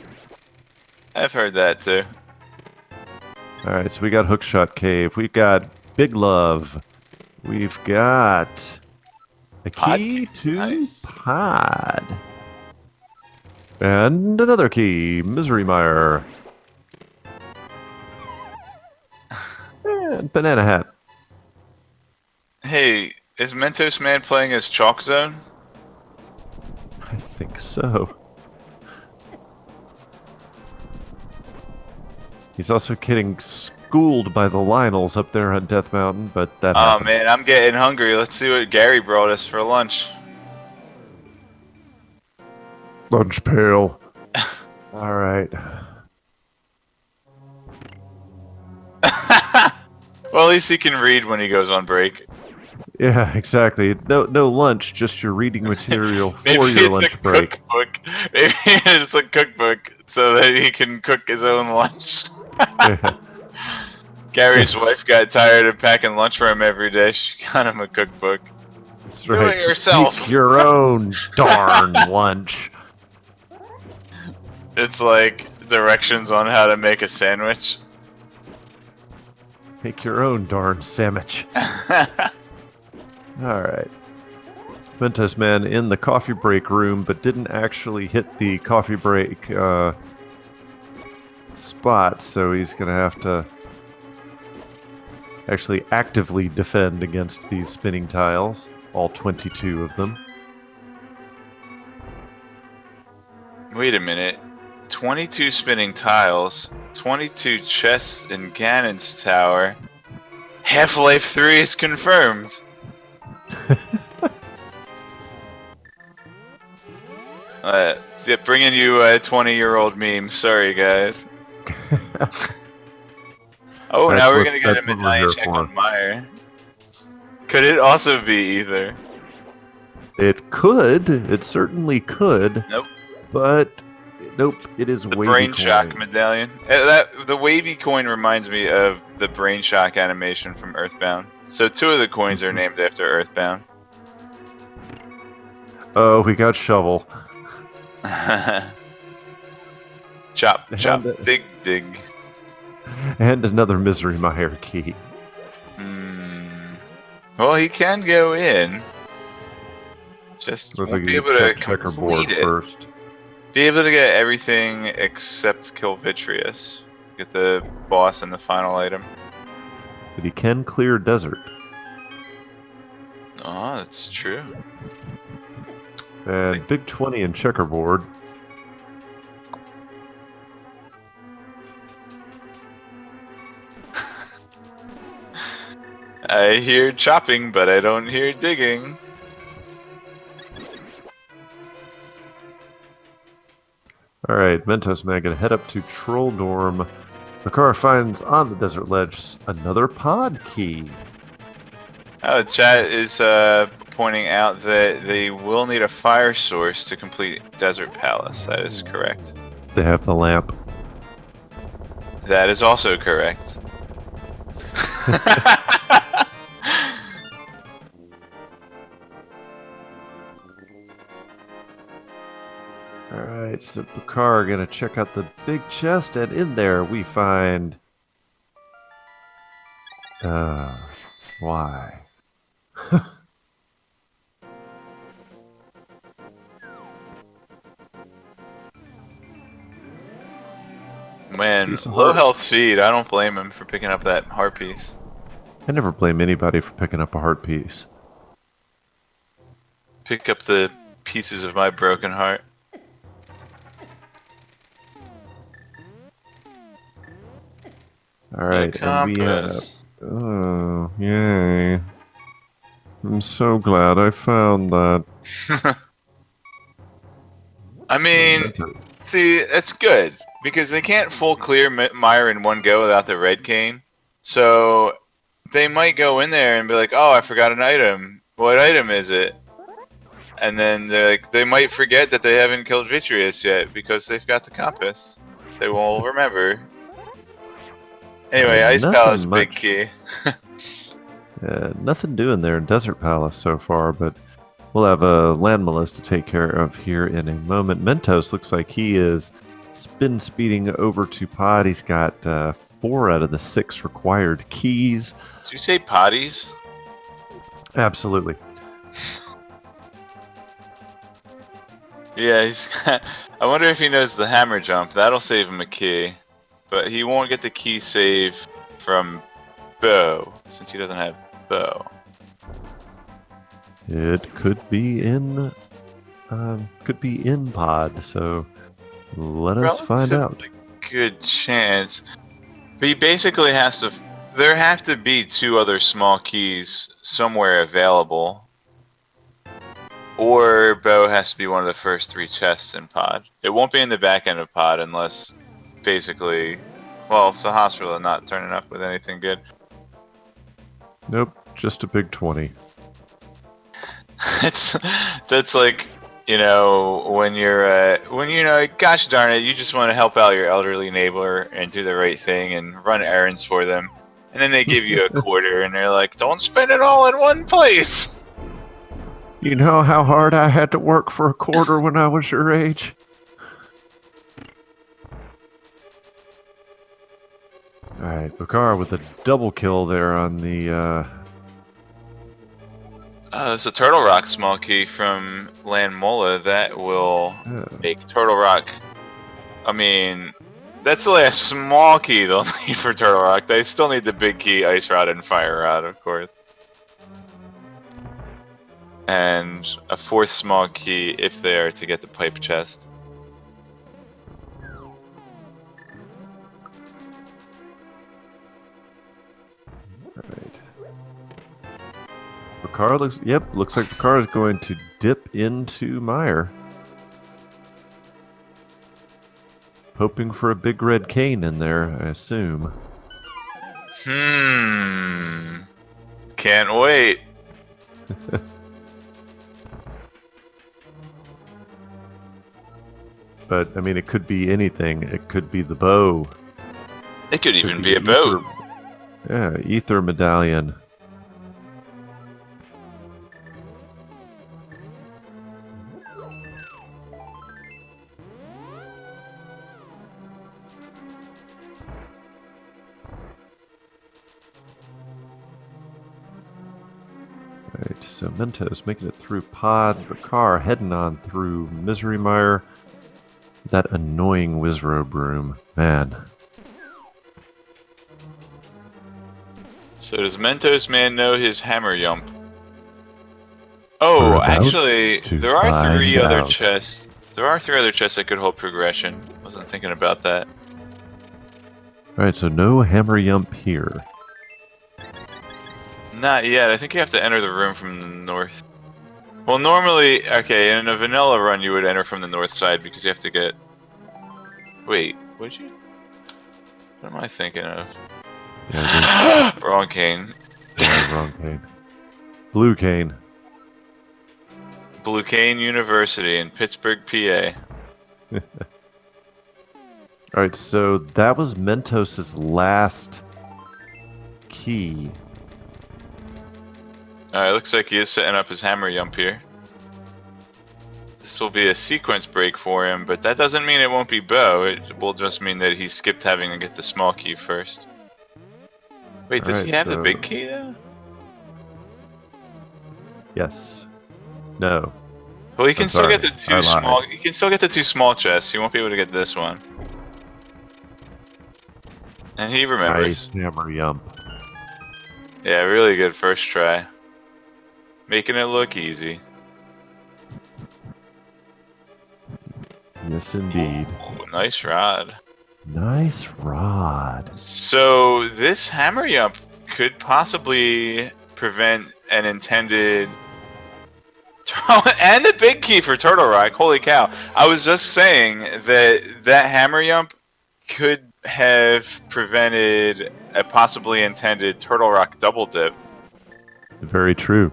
I've heard that too. All right, so we got Hookshot Cave. We've got Big Love. We've got a key to Pod. And another key, Misery Mire. And Banana Hat. Hey, is mentosman8 playing as Chalk Zone? I think so. He's also getting schooled by the Lionels up there on Death Mountain, but that happens. Oh man, I'm getting hungry. Let's see what Gary brought us for lunch. Lunch pail. All right. Well, at least he can read when he goes on break. Yeah, exactly. No lunch, just your reading material for your lunch break. Cookbook. Maybe it's a cookbook so that he can cook his own lunch. Yeah. Gary's wife got tired of packing lunch for him every day. She got him a cookbook. That's Do right. it yourself. Make your own darn lunch. It's like directions on how to make a sandwich. Make your own darn sandwich. Alright. mentosman in the coffee break room, but didn't actually hit the coffee break spot, so he's going to have to actually actively defend against these spinning tiles. All 22 of them. Wait a minute. 22 spinning tiles, 22 chests in Ganon's tower. Half-Life 3 is confirmed. Bringing you a 20-year-old meme. Sorry, guys. Oh, now we're gonna get a medallion check on Meyer. Could it also be either? It could. It certainly could. Nope. But nope. It is the wavy Brain coin. Shock medallion. The wavy coin reminds me of the Brain Shock animation from Earthbound. So 2 of the coins are named after Earthbound. Oh, we got Shovel. Chop, chop, dig, dig. And another Misery Mire key. Well, he can go in. Just Looks like won't be you able to check checkerboard complete it. first. Be able to get everything except kill Vitreous. Get the boss and the final item. But he can clear desert. Oh, that's true. And big 20 in checkerboard. I hear chopping, but I don't hear digging. Alright, mentosman gonna head up to Troll Dorm. Bakar finds on the desert ledge another pod key. Oh, chat is pointing out that they will need a fire source to complete Desert Palace. That is correct. They have the lamp. That is also correct. Alright, so Bakar gonna check out the big chest, and in there we find... why? Man, low health speed, I don't blame him for picking up that heart piece. I never blame anybody for picking up a heart piece. Pick up the pieces of my broken heart. Alright, and we have... Oh, yay. I'm so glad I found that. I mean, see, that's good. Because they can't full clear Mire in one go without the red cane. So, they might go in there and be like, oh, I forgot an item. What item is it? And then they're like, they might forget that they haven't killed Vitreous yet because they've got the compass. They will remember. Anyway, Ice Palace, big key. Nothing doing there in Desert Palace so far, but we'll have a land molest to take care of here in a moment. Mentos looks like he is spin speeding over to pod. He's got 4 out of the 6 required keys. Did you say potties? Absolutely. Yeah, I wonder if he knows the hammer jump. That'll save him a key. But he won't get the key save from bow, since he doesn't have bow. It could be in pod, so let us find out. Good chance. But he basically has to... There have to be 2 other small keys somewhere available. Or bow has to be one of the first 3 chests in pod. It won't be in the back end of pod unless, basically... Well, if the hospital is not turning up with anything good. Nope, just a big 20. That's like, you know, when you're, gosh darn it, you just want to help out your elderly neighbor and do the right thing and run errands for them. And then they give you a quarter and they're like, don't spend it all in one place. You know how hard I had to work for a quarter when I was your age? Alright, Bakar with a double kill there on the, it's a Turtle Rock small key from Land Mola that will make Turtle Rock... I mean, that's the last small key they'll need for Turtle Rock. They still need the big key, Ice Rod and Fire Rod, of course. And a 4th small key if they are to get the pipe chest. Alright. Bakar looks like Bakar is going to dip into Mire. Hoping for a big red cane in there, I assume. Can't wait. But, I mean, it could be anything. It could be the bow. It could even be a boat. Yeah, ether medallion. so Mentos making it through Pod, Bakar heading on through Misery Mire. That annoying Wizro broom, man. So does Mentos Man know his hammer yump? We're Oh, about actually, to there are find 3 other out. chests. There are 3 other chests that could hold progression. Wasn't thinking about that. Alright, so no hammer yump here. Not yet. I think you have to enter the room from the north. Well, normally, okay, in a vanilla run, you would enter from the north side because you have to get. Wait, would you? What am I thinking of? Yeah, Wrong cane. wrong cane. Blue cane. Blue Cane University in Pittsburgh, PA. Alright, so that was Mentos' last key. Alright, looks like he is setting up his hammer yump here. This will be a sequence break for him, but that doesn't mean it won't be Bo. It will just mean that he skipped having to get the small key first. Wait, does he have the big key though? Yes. No. Well, he can still get the I two small. lied. He can still get the 2 small chests. He won't be able to get this one. And he remembers. Nice hammer yump. Yeah, really good first try. Making it look easy. Yes, indeed. Oh, nice rod. Nice rod. So this hammer yump could possibly prevent an intended. And the big key for Turtle Rock. Holy cow! I was just saying that hammer yump could have prevented a possibly intended Turtle Rock double dip. Very true.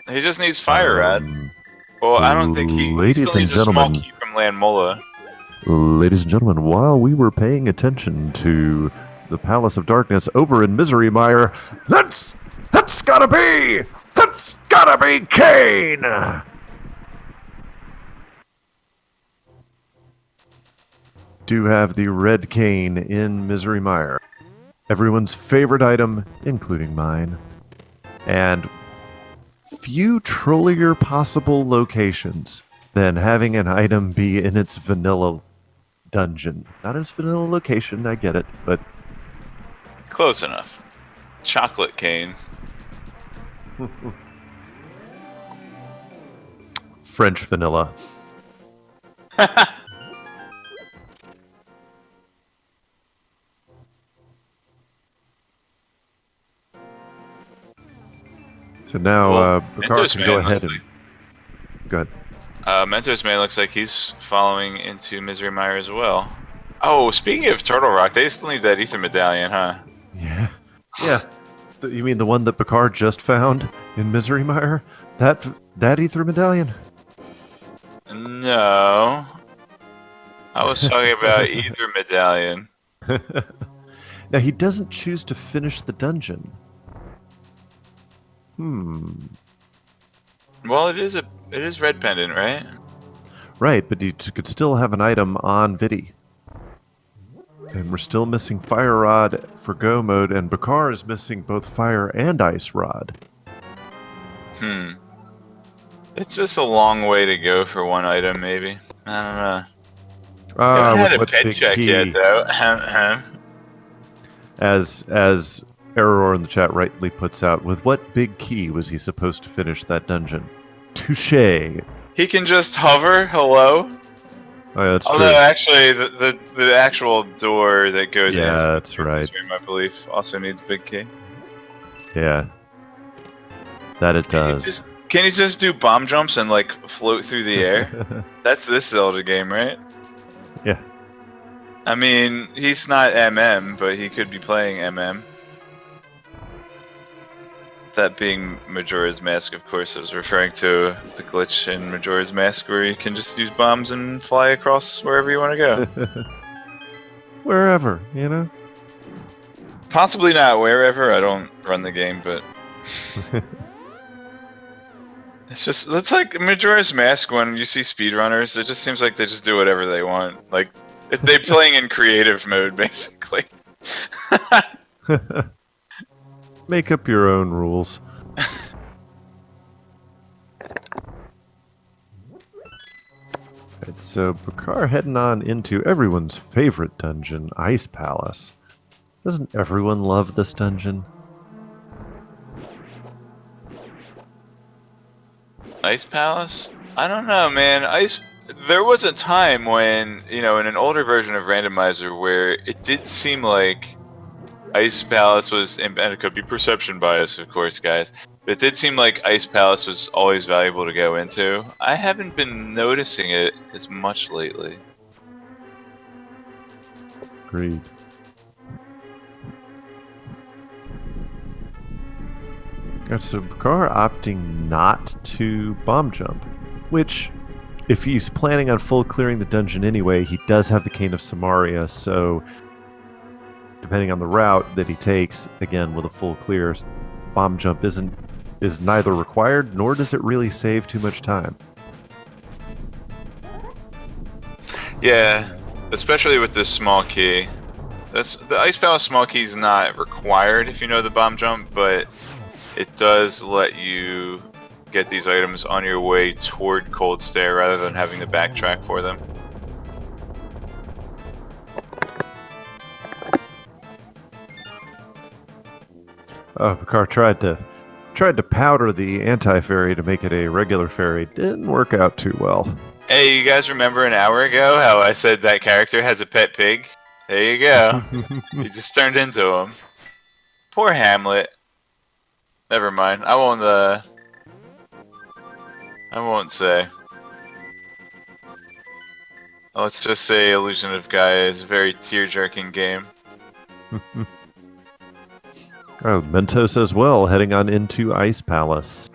He just needs fire rod. Well, I don't think he ladies still needs and a small gentlemen. key from Landmola. Ladies and gentlemen, while we were paying attention to the Palace of Darkness over in Misery Mire, that's gotta be Kane! Do have the red cane in Misery Mire. Everyone's favorite item, including mine. And few trollier possible locations than having an item be in its vanilla dungeon. Not its vanilla location, I get it, but Close enough. Chocolate cane. French vanilla. So now Well, Bakar Mentos can Man go ahead looks and... like- Go ahead. Mentos Man looks like he's following into Misery Mire as well. Oh, speaking of Turtle Rock, they still need that Ether Medallion, huh? Yeah. Yeah. You mean the one that Bakar just found in Misery Mire? That Ether Medallion? No. I was talking about Ether Medallion. Now, he doesn't choose to finish the dungeon. Well, it is red pendant, right? Right, but you could still have an item on Vidi. And we're still missing Fire Rod for Go mode, and Bakar is missing both Fire and Ice Rod. It's just a long way to go for one item, maybe. I don't know. Ah, Haven't with had a what pet big check key? yet, though. As Error in the chat rightly puts out, with what big key was he supposed to finish that dungeon? Touché. He can just hover. Hello. Oh, yeah, that's Although true. actually, the actual door that goes into That's right. this room, I believe, also needs big key. Yeah. That it does. Can you just do bomb jumps and like float through the air? That's this Zelda game, right? Yeah. I mean, he's not MM, but he could be playing MM. That being Majora's Mask, of course, I was referring to a glitch in Majora's Mask where you can just use bombs and fly across wherever you want to go. Wherever, you know? Possibly not wherever, I don't run the game, but... It's like Majora's Mask when you see speedrunners, it just seems like they just do whatever they want. Like, they're playing in creative mode, basically. Make up your own rules. Right, so Bakar heading on into everyone's favorite dungeon, Ice Palace. Doesn't everyone love this dungeon? Ice Palace? I don't know, man. There was a time when, in an older version of Randomizer where it did seem like Ice Palace was, and it could be perception bias, of course, guys. But it did seem like Ice Palace was always valuable to go into. I haven't been noticing it as much lately. Agreed. Alright, so Bakar opting not to bomb jump, which, if he's planning on full clearing the dungeon anyway, he does have the Cane of Samaria, so depending on the route that he takes, again, with a full clear, bomb jump is neither required, nor does it really save too much time. Yeah, especially with this small key. The Ice Palace small key is not required if you know the bomb jump, but it does let you get these items on your way toward Cold Stare rather than having to backtrack for them. Bakar tried to powder the anti-fairy to make it a regular fairy. Didn't work out too well. Hey, you guys remember an hour ago how I said that character has a pet pig? There you go. He just turned into him. Poor Hamlet. Never mind. I won't say. Let's just say Illusion of Gaia is a very tear-jerking game. Oh, Mentos as well, heading on into Ice Palace.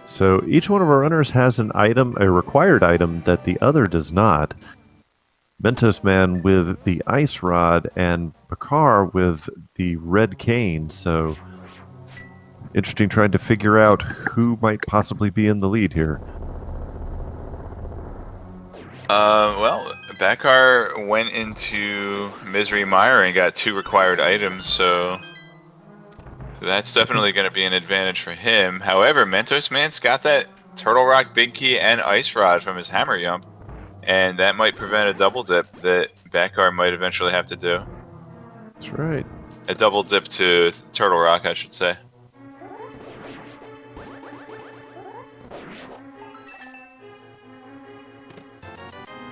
So each one of our runners has an item, a required item that the other does not. Mentos Man with the Ice Rod and Bakar with the Red Cane. So interesting trying to figure out who might possibly be in the lead here. Well, Bakar went into Misery Mire and got 2 required items, so that's definitely going to be an advantage for him. However, Mentos Man's got that Turtle Rock Big Key and Ice Rod from his Hammer Yump, and that might prevent a double dip that Bakar might eventually have to do. That's right. A double dip to Turtle Rock, I should say.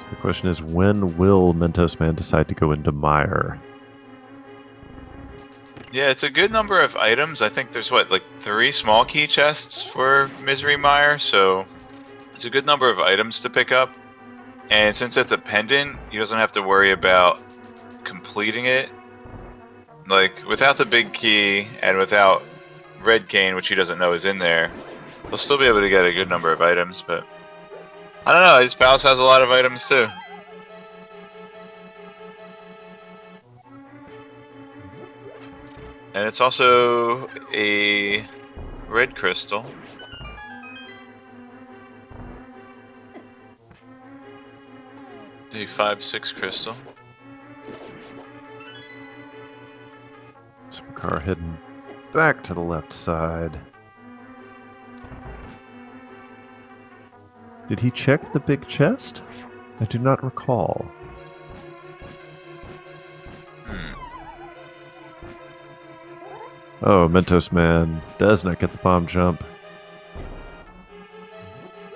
The question is, when will Mentos Man decide to go into Mire? Yeah, it's a good number of items. I think there's, like 3 small key chests for Misery Mire, so it's a good number of items to pick up. And since it's a pendant, he doesn't have to worry about completing it. Like, without the big key and without Red Cane, which he doesn't know is in there, he'll still be able to get a good number of items, but I don't know, his palace has a lot of items too. And it's also a red crystal. A 5/6 crystal. Some car heading back to the left side. Did he check the big chest? I do not recall. Oh, Mentos Man does not get the bomb jump.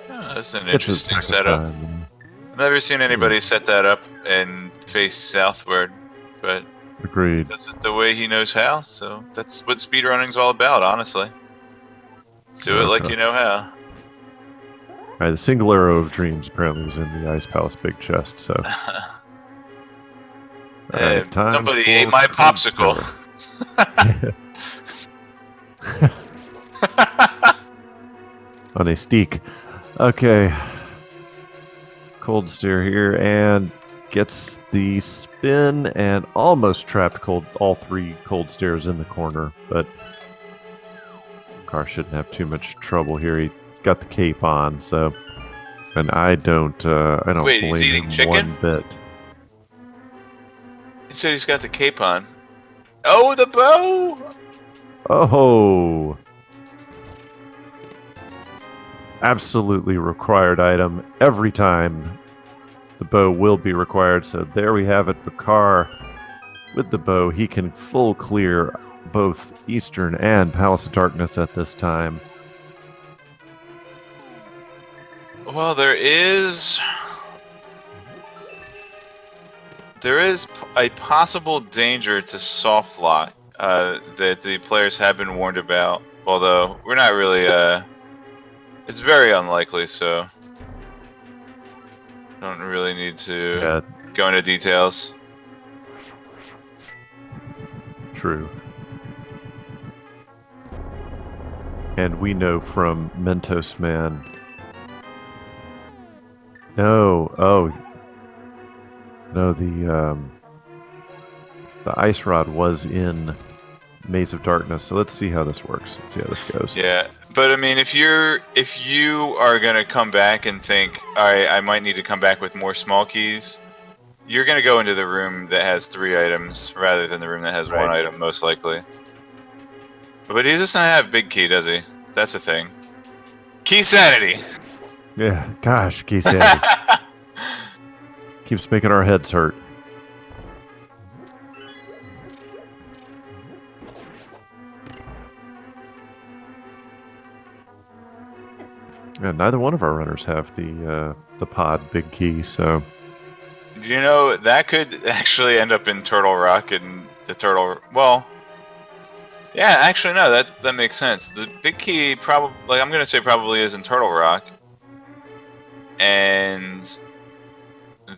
Oh, that's an It's his interesting second setup. time. I've never seen anybody set that up and face southward, but Agreed. that's the way he knows how, so that's what speedrunning's all about, honestly. Do it like you know how. Alright, the single arrow of dreams apparently was in the Ice Palace big chest, so. Hey, Alright, time somebody for ate my Cold popsicle. Stare. On a steak. Okay. Cold Stare here and gets the spin and almost trapped all 3 Cold Stares in the corner, but Car shouldn't have too much trouble here. He got the cape on, so, and I don't Wait, he's blame eating him chicken? one bit. He said he's got the cape on. Oh, the bow! Oh! Absolutely required item. Every time the bow will be required. So there we have it. Bakar with the bow. He can full clear both Eastern and Palace of Darkness at this time. Well, there is a possible danger to soft lock that the players have been warned about. Although we're not really, it's very unlikely. So don't really need to go into details. True. And we know from mentosman. No, no, the ice rod was in Maze of Darkness. So let's see how this works. Let's see how this goes. Yeah, but I mean, if you are gonna come back and think, all right, I might need to come back with more small keys, you're gonna go into the room that has 3 items rather than the room that has 1 item, most likely. But he doesn't have big key, does he? That's the thing. Keysanity. Yeah, gosh, Keysanity. Keeps making our heads hurt. Yeah, neither one of our runners have the pod big key, so You know, that could actually end up in Turtle Rock and the Turtle. Well, yeah, actually no, that makes sense. The big key probably, like I'm gonna say, probably is in Turtle Rock, and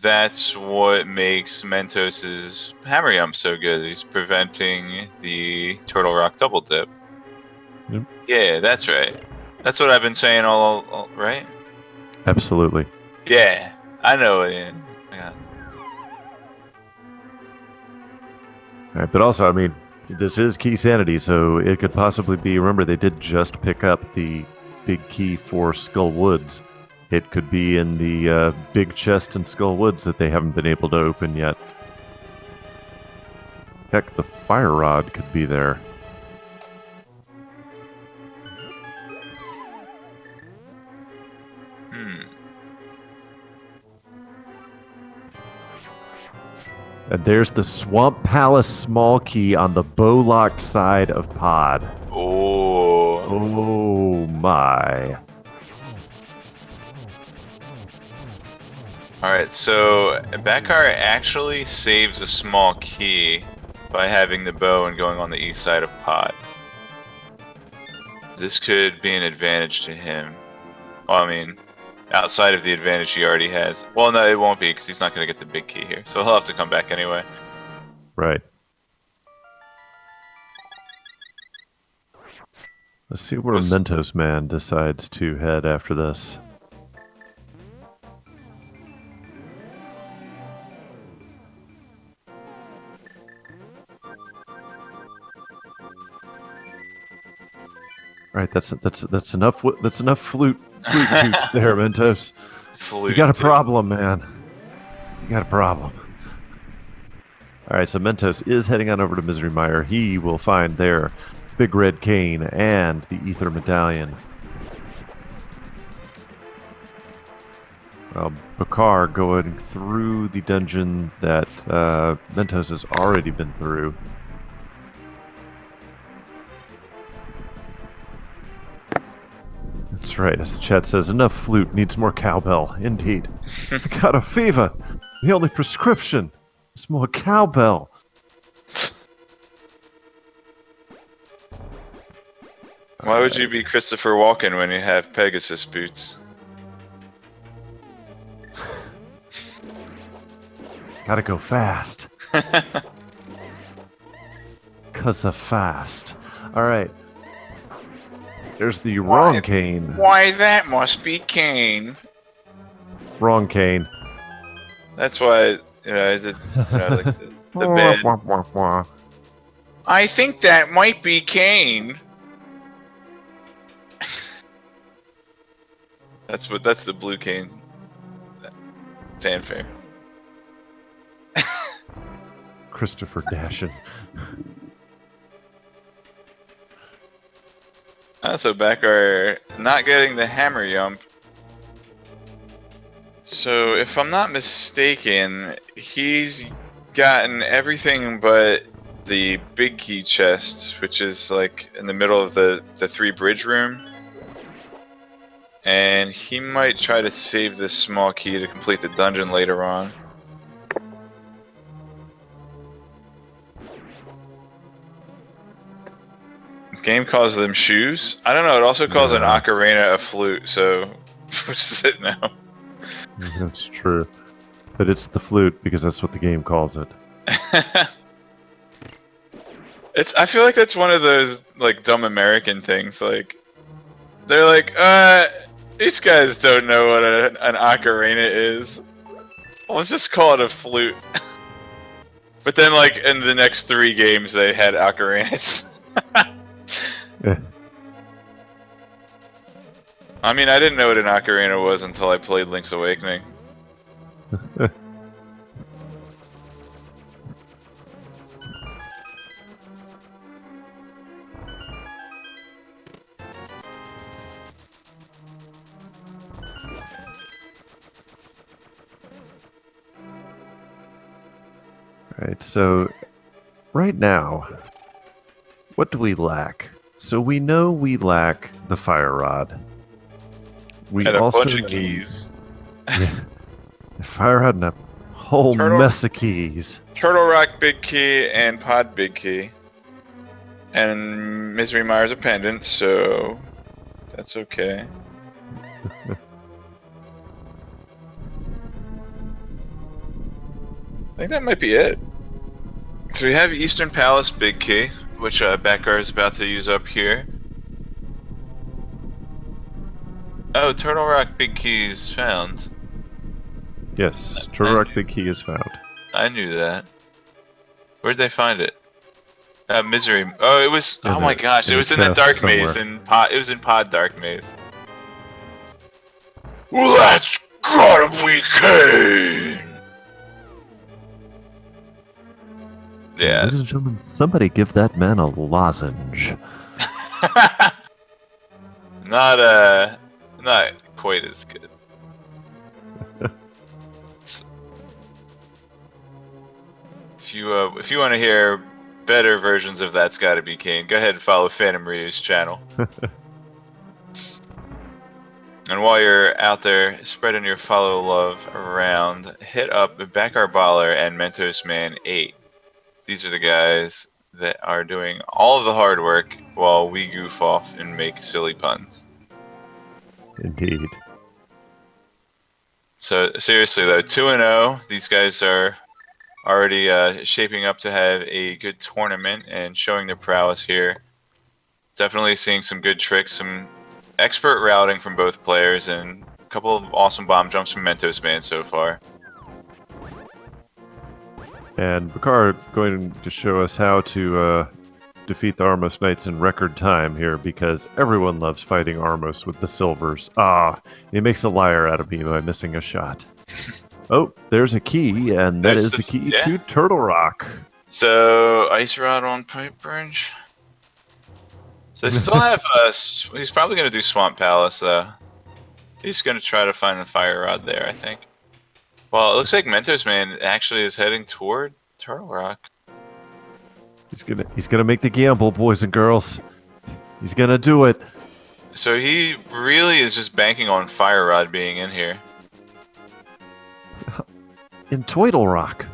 that's what makes Mentos's hammer yump so good. He's preventing the Turtle Rock double dip. Yep. Yeah, that's right. That's what I've been saying all right? absolutely. Yeah, I know it. Yeah. All right, but also, I mean, this is Keysanity, so it could possibly be. Remember, they did just pick up the big key for Skull Woods. It could be in the big chest in Skull Woods that they haven't been able to open yet. Heck, the fire rod could be there. And there's the Swamp Palace small key on the bow-locked side of pod. Oh. Oh my. Alright, so Bakar actually saves a small key by having the bow and going on the east side of pod. This could be an advantage to him. Well, I mean, outside of the advantage he already has. Well, no, it won't be, because he's not going to get the big key here. So he'll have to come back anyway. Right. Let's see where mentosman decides to head after this. All right, that's enough. That's enough flute toots there, Mentos. Flute you got a problem, man. You got a problem. All right, so Mentos is heading on over to Misery Mire. He will find their big red cane and the ether medallion. Bakar going through the dungeon that Mentos has already been through. That's right, as the chat says, enough flute, needs more cowbell. Indeed. I got a fever. The only prescription is more cowbell. Why would you be Christopher Walken when you have Pegasus boots? Gotta go fast. 'Cause of fast. Alright. There's the wrong cane. Why, that must be Kane. Wrong cane. That's why, I did, like the bed. I think that might be Kane. That's the blue cane fanfare. Christopher Dashin. So Bakar not getting the hammer yump. So if I'm not mistaken, he's gotten everything but the big key chest, which is like in the middle of the 3 bridge room. And he might try to save this small key to complete the dungeon later on. The game calls them shoes. I don't know, it also calls an ocarina a flute, so which is it now? That's true. But it's the flute because that's what the game calls it. I feel like that's one of those like dumb American things. Like they're like, these guys don't know what an ocarina is. Let's just call it a flute. But then, like in the next 3 games, they had ocarinas. Yeah. I mean, I didn't know what an ocarina was until I played Link's Awakening. Right, so right now, what do we lack? So we know we lack the fire rod. We And a also bunch of need- keys. Yeah, the fire rod and a whole mess of keys. Turtle Rock Big Key and Pod Big Key. And Misery Mire's a pendant, so that's okay. I think that might be it. So we have Eastern Palace Big Key, which Bakar is about to use up here. Oh, Turtle Rock Big Key is found. Yes, Turtle Rock Big Key is found. I knew that. Where'd they find it? Misery. Oh, it was. Oh my gosh! It was in the Dark Maze. It was in Pod Dark Maze. Let's go, we can. Yeah. Ladies and gentlemen, somebody give that man a lozenge. Not quite as good. If you want to hear better versions of That's Gotta Be Kane, go ahead and follow Phantom Ryu's channel. And while you're out there spreading your follow love around, hit up bakarbollar and mentosman8. These are the guys that are doing all of the hard work while we goof off and make silly puns. Indeed. So seriously though, 2-0. These guys are already shaping up to have a good tournament and showing their prowess here. Definitely seeing some good tricks, some expert routing from both players, and a couple of awesome bomb jumps from mentosman so far. And Bakar going to show us how to defeat the Armos Knights in record time here, because everyone loves fighting Armos with the silvers. He makes a liar out of me by missing a shot. Oh, there's a key, and that is the key to Turtle Rock. So, Ice Rod on Pipe Bridge. So they still have he's probably going to do Swamp Palace, though. He's going to try to find the Fire Rod there, I think. Well, it looks like mentosman actually is heading toward Turtle Rock. He's gonna make the gamble, boys and girls. He's gonna do it. So he really is just banking on Fire Rod being in here. In Turtle Rock.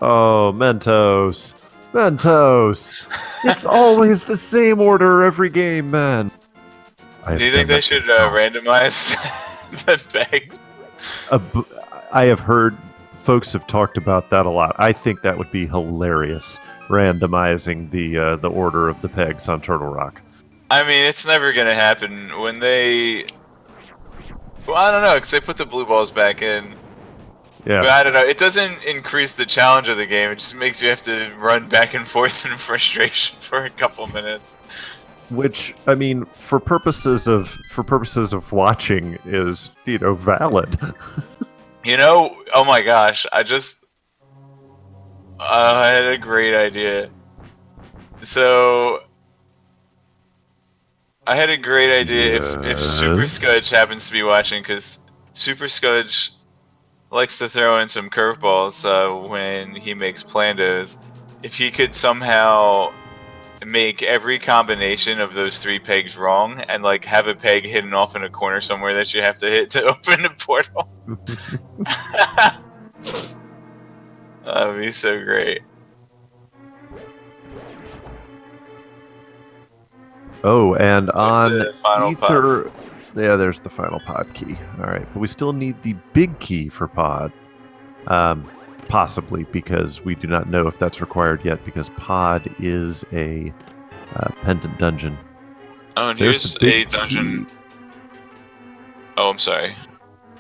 Oh, Mentos. Mentos. It's always the same order every game, man. Do you think they should randomize the bags? I have heard folks have talked about that a lot. I think that would be hilarious, randomizing the order of the pegs on Turtle Rock. I mean, it's never gonna happen when they. Well, I don't know, because they put the blue balls back in. Yeah. But I don't know. It doesn't increase the challenge of the game. It just makes you have to run back and forth in frustration for a couple minutes. Which, I mean, for purposes of watching, is valid. Oh my gosh! I just I had a great idea. So I had a great idea if Super Yes. Scudge happens to be watching, because Super Scudge likes to throw in some curveballs when he makes plandos. If he could somehow make every combination of those 3 pegs wrong and like have a peg hidden off in a corner somewhere that you have to hit to open the portal. That'd be so great. Oh, and There's on the final Ether, yeah, there's the final pod key. All right, but we still need the big key for pod. Possibly, because we do not know if that's required yet, because pod is a pendant dungeon. Oh, and There's here's the big a dungeon. key. Oh, I'm sorry.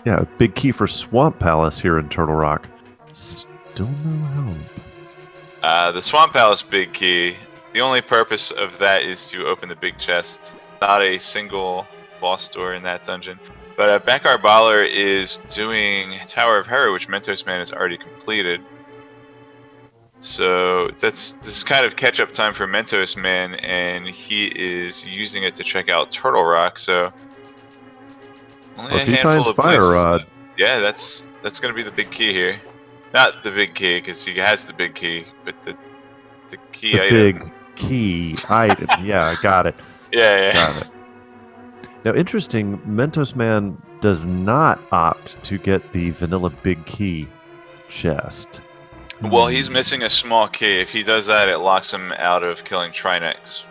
Yeah, big key for Swamp Palace here in Turtle Rock. Still no help. The Swamp Palace big key. The only purpose of that is to open the big chest. Not a single boss door in that dungeon. But bakarbollar is doing Tower of Hera, which mentosman has already completed. So this is kind of catch-up time for mentosman, and he is using it to check out Turtle Rock. So only Well, a if he handful finds of Fire places Rod, left. Yeah, that's gonna be the big key here. Not the big key, because he has the big key, but the key the item. big key item. Yeah, I got it. Yeah. Got it. Now, interesting, Mentosman does not opt to get the vanilla big key chest. Well, he's missing a small key. If he does that, it locks him out of killing Trinex.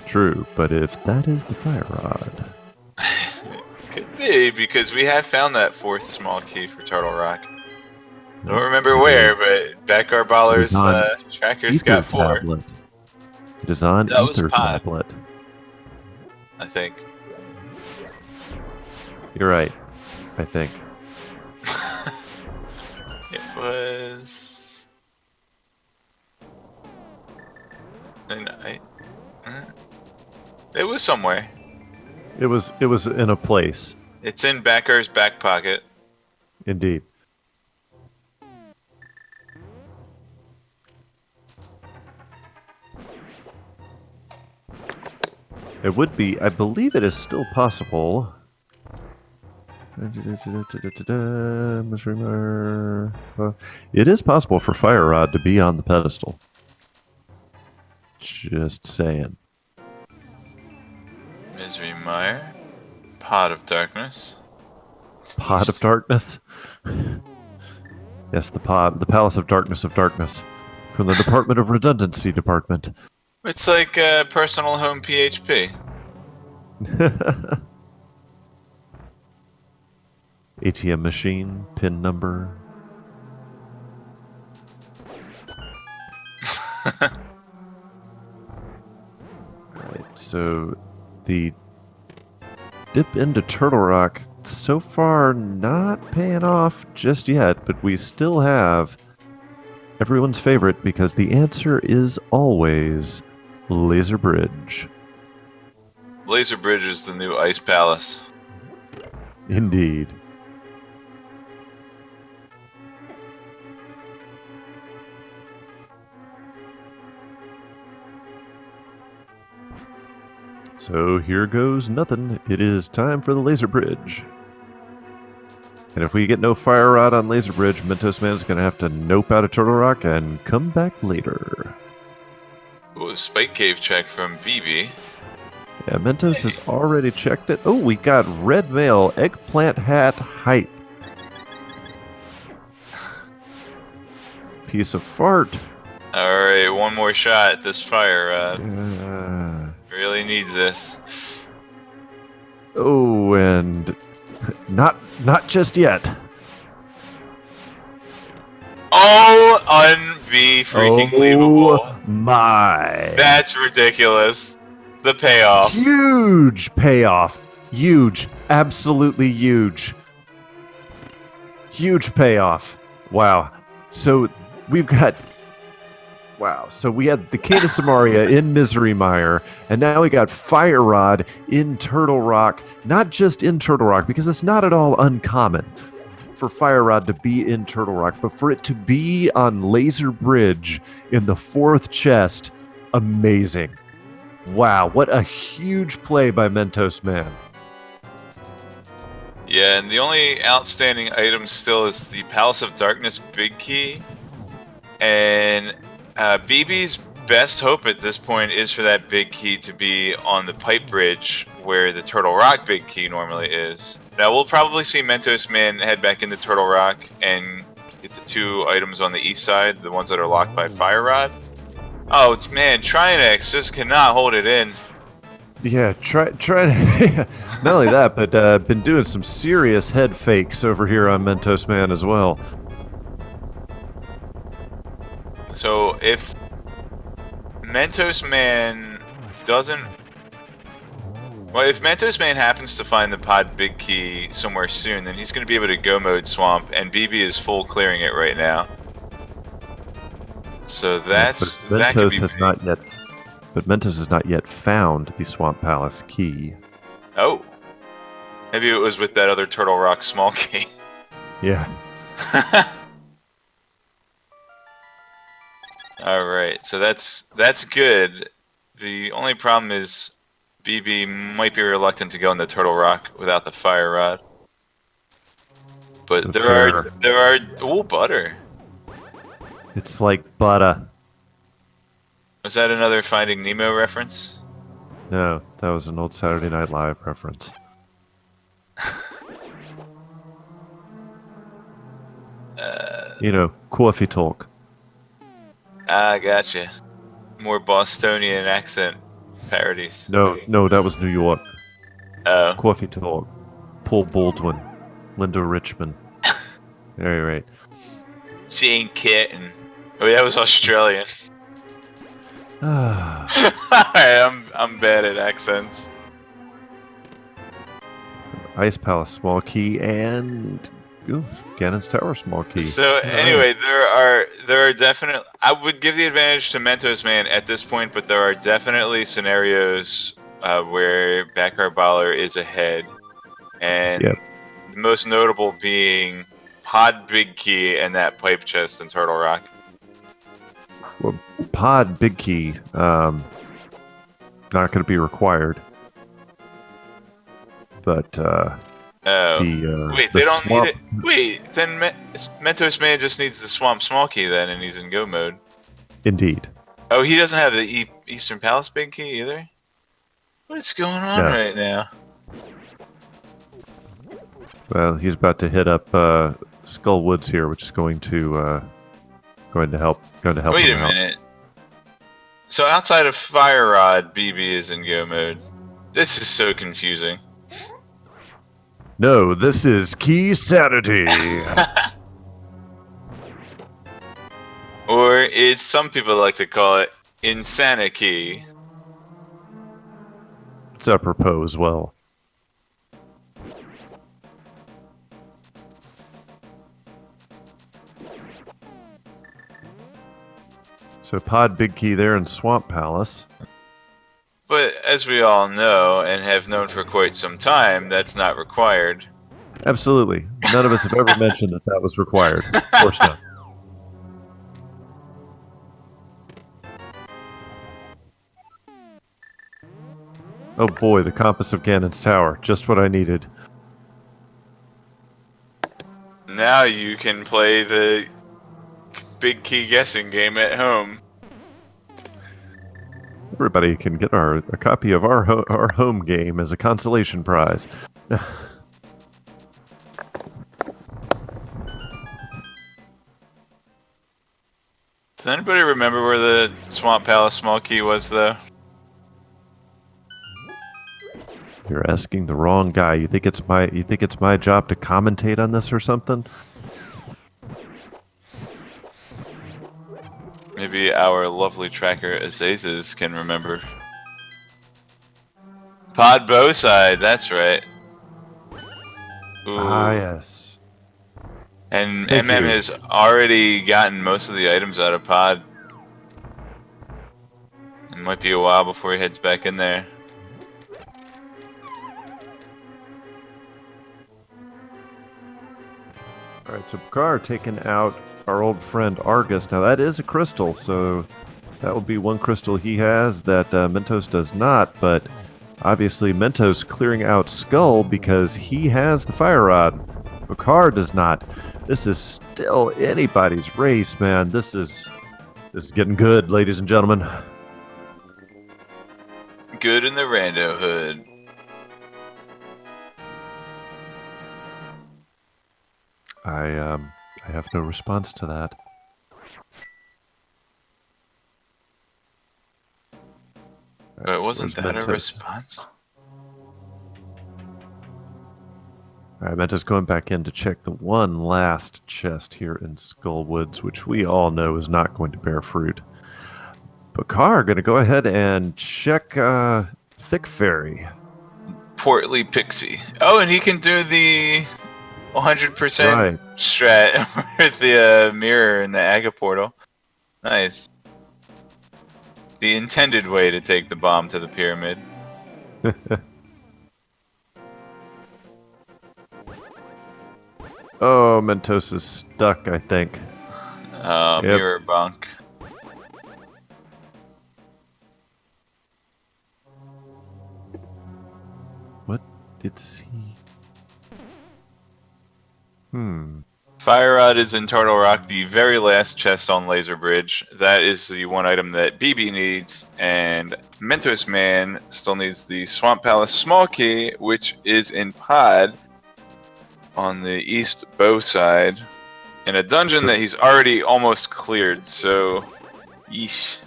True, but if that is the Fire Rod... Could be, because we have found that 4th small key for Turtle Rock. Don't remember where, but bakarbollar's tracker's got 4. Tablet. It is on That was Ether pod. tablet. I think. You're right. I think. It was. It was somewhere. It was in a place. It's in Backar's back pocket. Indeed. It would be, I believe it is still possible. It is possible for Fire Rod to be on the pedestal. Just saying. Misery Mire. Pot of Darkness. Pot of Darkness? Yes, the Palace of Darkness from the Department of Redundancy Department. It's like personal home PHP. ATM machine, PIN number. Right, so the dip into Turtle Rock so far not paying off just yet, but we still have everyone's favorite, because the answer is always Laser Bridge. Laser Bridge is the new Ice Palace. Indeed. So here goes nothing. It is time for the Laser Bridge. And if we get no Fire Rod on Laser Bridge, Mentos is going to have to nope out of Turtle Rock and come back later. Ooh, Spike Cave check from BB. Yeah, Mentos has already checked it. Oh, we got Red Mail, Eggplant Hat, Hype. Piece of fart. Alright, one more shot at this Fire Rod. Really needs this. Oh, and not just yet. Oh, freaking believable. Oh my. That's ridiculous. The payoff. Huge payoff. Huge. Absolutely huge. Huge payoff. Wow. So we've got... Wow. So we had the Kata Samaria in Misery Mire, and now we got Fire Rod in Turtle Rock. Not just in Turtle Rock, because it's not at all uncommon for Fire Rod to be in Turtle Rock, but for it to be on Laser Bridge in the 4th chest, amazing. Wow, what a huge play by mentosman. Yeah, and the only outstanding item still is the Palace of Darkness big key. And BB's best hope at this point is for that big key to be on the pipe bridge where the Turtle Rock big key normally is. Now we'll probably see mentosman head back into Turtle Rock and get the 2 items on the east side, the ones that are locked by Fire Rod. Oh man, Trinex just cannot hold it in. Yeah, try to. Not only that, but been doing some serious head fakes over here on mentosman as well. So if mentosman doesn't... Well, if mentosman happens to find the pod big key somewhere soon, then he's going to be able to go mode swamp, and BB is full clearing it right now. So that's... that could be has big. not yet... But Mentos has not yet found the Swamp Palace key. Oh. Maybe it was with that other Turtle Rock small key. Yeah. Alright, so that's good. The only problem is BB might be reluctant to go in the Turtle Rock without the Fire Rod. But So there are ooh, butter. It's like butter. Was that another Finding Nemo reference? No, that was an old Saturday Night Live reference. You know, coffee talk. Ah, gotcha. More Bostonian accent parodies. No, that was New York. Oh. Coffee talk. Paul Baldwin. Linda Richmond. Very right. Jane Kitten. Oh, that was Australian. I'm bad at accents. Ice Palace small key and Ganon's Tower small key. So anyway, there are definite. I would give the advantage to mentosman at this point, but there are definitely scenarios where bakarbollar is ahead, and the most notable being pod big key and that pipe chest in Turtle Rock. Well, pod big key, not going to be required. But wait, they don't need it. Wait, then mentosman just needs the swamp small key then, and he's in go mode. Indeed. Oh, he doesn't have the Eastern Palace big key either. What is going on right now? Well, he's about to hit up Skull Woods here, which is going to help. Wait a minute. So outside of Fire Rod, BB is in go mode. This is so confusing. No, this is Keysanity. Or it's some people like to call it Insanity. It's apropos as well. So pod big key there in Swamp Palace. But as we all know, and have known for quite some time, that's not required. Absolutely. None of us have ever mentioned that that was required. Of course not. Oh boy, the compass of Ganon's Tower. Just what I needed. Now you can play the big key guessing game at home. Everybody can get a copy of our home game as a consolation prize. Does anybody remember where the Swamp Palace small key was, though? You're asking the wrong guy. You think it's my job to commentate on this or something? Maybe our lovely tracker Azazes can remember. Pod bow side, that's right. Ooh. Ah, yes. And Thank MM you. has already gotten most of the items out of Pod. It might be a while before he heads back in there. All right, so Bakar taking out our old friend Argus. Now, that is a crystal, so that will be one crystal he has that Mentos does not, but obviously Mentos clearing out Skull because he has the Fire Rod. Bakar does not. This is still anybody's race, man. This is getting good, ladies and gentlemen. Good in the rando hood. I have no response to that. But wasn't that a response? Alright, Mentos going back in to check the one last chest here in Skull Woods, which we all know is not going to bear fruit. Bakar going to go ahead and check Thick Fairy. Portly Pixie. Oh, and he can do the 100% Right. strat with the mirror and the Aga portal. Nice. The intended way to take the bomb to the pyramid. Oh, Mentos is stuck, I think. Yep. Mirror bunk. What did he... Fire Rod is in Turtle Rock, the very last chest on Laser Bridge. That is the one item that BB needs, and Mentos Man still needs the Swamp Palace Small Key, which is in Pod on the east bow side, in a dungeon that he's already almost cleared, so yeesh.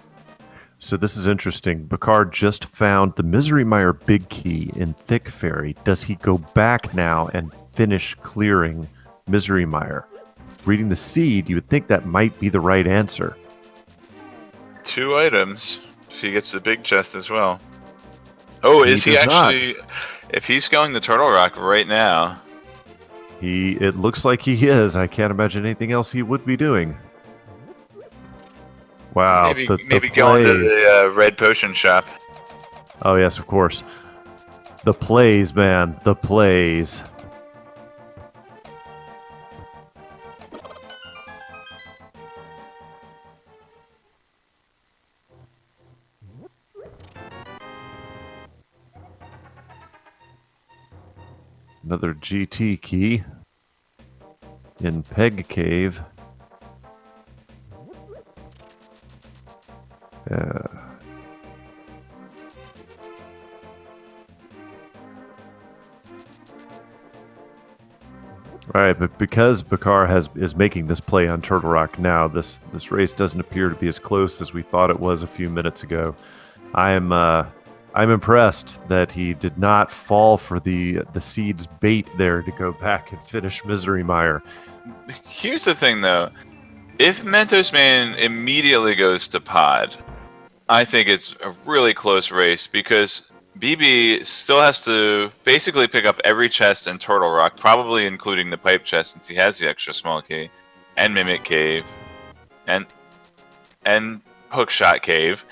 So this is interesting. Bakar just found the Misery Mire Big Key in Thick Fairy. Does he go back now and finish clearing Misery Mire? Reading the seed, you would think that might be the right answer. 2 items. If he gets the big chest as well. Oh, is he actually... Not. If he's going to Turtle Rock right now... It looks like he is. I can't imagine anything else he would be doing. Wow. Maybe going to the red potion shop. Oh, yes, of course. The plays, man. The plays. Another GT key in Peg Cave. Alright, but because Bakar is making this play on Turtle Rock now, this race doesn't appear to be as close as we thought it was a few minutes ago. I'm impressed that he did not fall for the seed's bait there to go back and finish Misery Mire. Here's the thing, though. If Mentos Man immediately goes to Pod, I think it's a really close race because BB still has to basically pick up every chest in Turtle Rock, probably including the pipe chest since he has the extra small key, and Mimic Cave, and Hookshot Cave,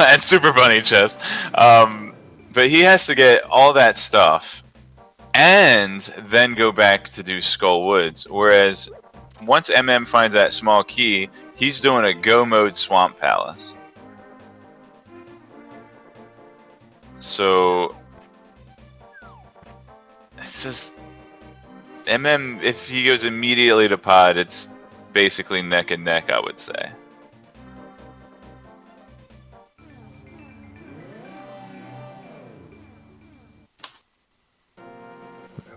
and Super Bunny chest. But he has to get all that stuff and then go back to do Skull Woods. Whereas once MM finds that small key, he's doing a go mode Swamp Palace. So it's just MM, if he goes immediately to Pod, it's basically neck and neck, I would say.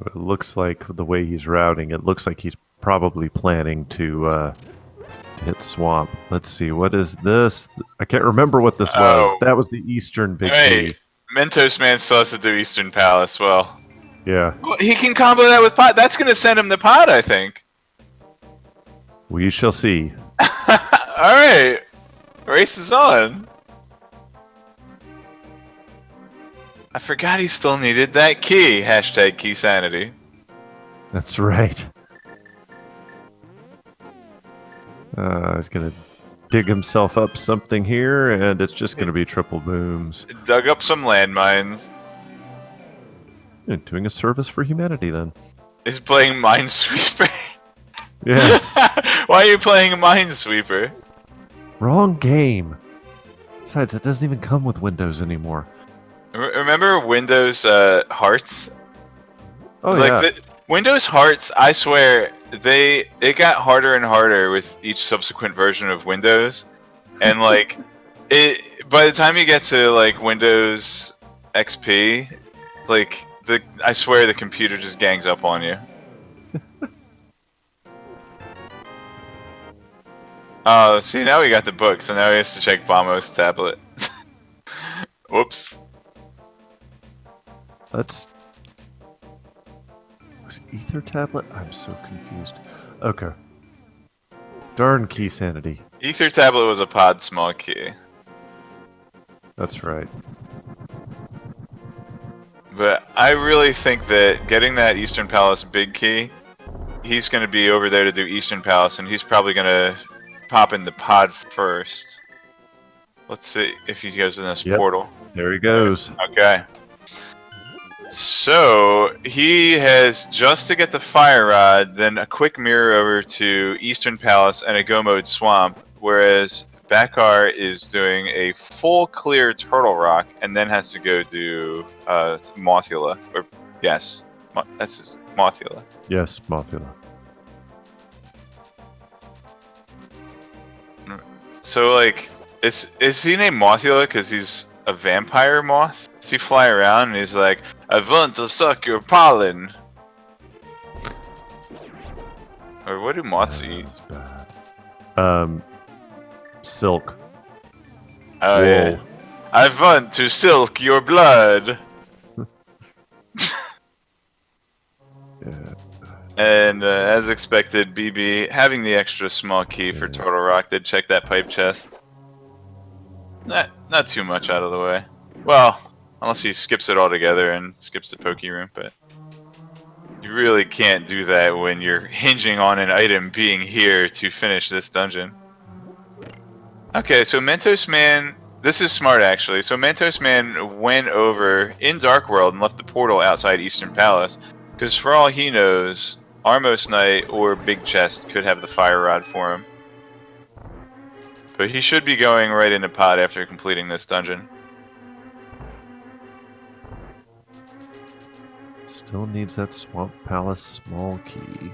It looks like the way he's routing, it looks like he's probably planning to hit Swamp. Let's see, what is this? I can't remember what this was. That was the Eastern Big Key. Mentos Man still has to do Eastern Palace. Well, yeah. Well, he can combo that with Pod. That's going to send him to Pod, I think. We shall see. Alright. Race is on. I forgot he still needed that key. Hashtag Keysanity. That's right. He's going to dig himself up something here, and it's just going to be triple booms. Dug up some landmines. Doing a service for humanity, then. is playing Minesweeper. Yes. Why are you playing Minesweeper? Wrong game. Besides, it doesn't even come with Windows anymore. Remember Windows Hearts? Oh Like yeah. Windows Hearts, I swear it got harder and harder with each subsequent version of Windows, and like it. By the time you get to like Windows XP, like I swear the computer just gangs up on you. See, now we got the book, so now he has to check Bomo's tablet. Whoops. That's. Was Ether tablet? I'm so confused. Okay. Darn Keysanity. Ether tablet was a pod small key. That's right. But I really think that getting that Eastern Palace big key, he's going to be over there to do Eastern Palace, and he's probably going to pop in the pod first. Let's see if he goes in this portal. There he goes. Okay. So, he has just to get the Fire Rod, then a quick mirror over to Eastern Palace and a Go Mode Swamp, whereas Bakar is doing a full clear Turtle Rock and then has to go do Mothula. Or, yes, that's his Mothula. Yes, Mothula. So, like, is he named Mothula because he's a vampire moth? Does he fly around and he's like, I want to suck your pollen? Or what do moths eat? That's bad. Silk. Oh, Wool. yeah. I want to silk your blood. Yeah. And as expected, BB, having the extra small key for Turtle Rock, did check that pipe chest. Not too much out of the way. Well, unless he skips it altogether and skips the Poke Room, but you really can't do that when you're hinging on an item being here to finish this dungeon. Okay, so Mentos Man, this is smart actually. So Mentos Man went over in Dark World and left the portal outside Eastern Palace, because for all he knows, Armos Knight or Big Chest could have the Fire Rod for him. But he should be going right into pod after completing this dungeon. Still needs that Swamp Palace small key.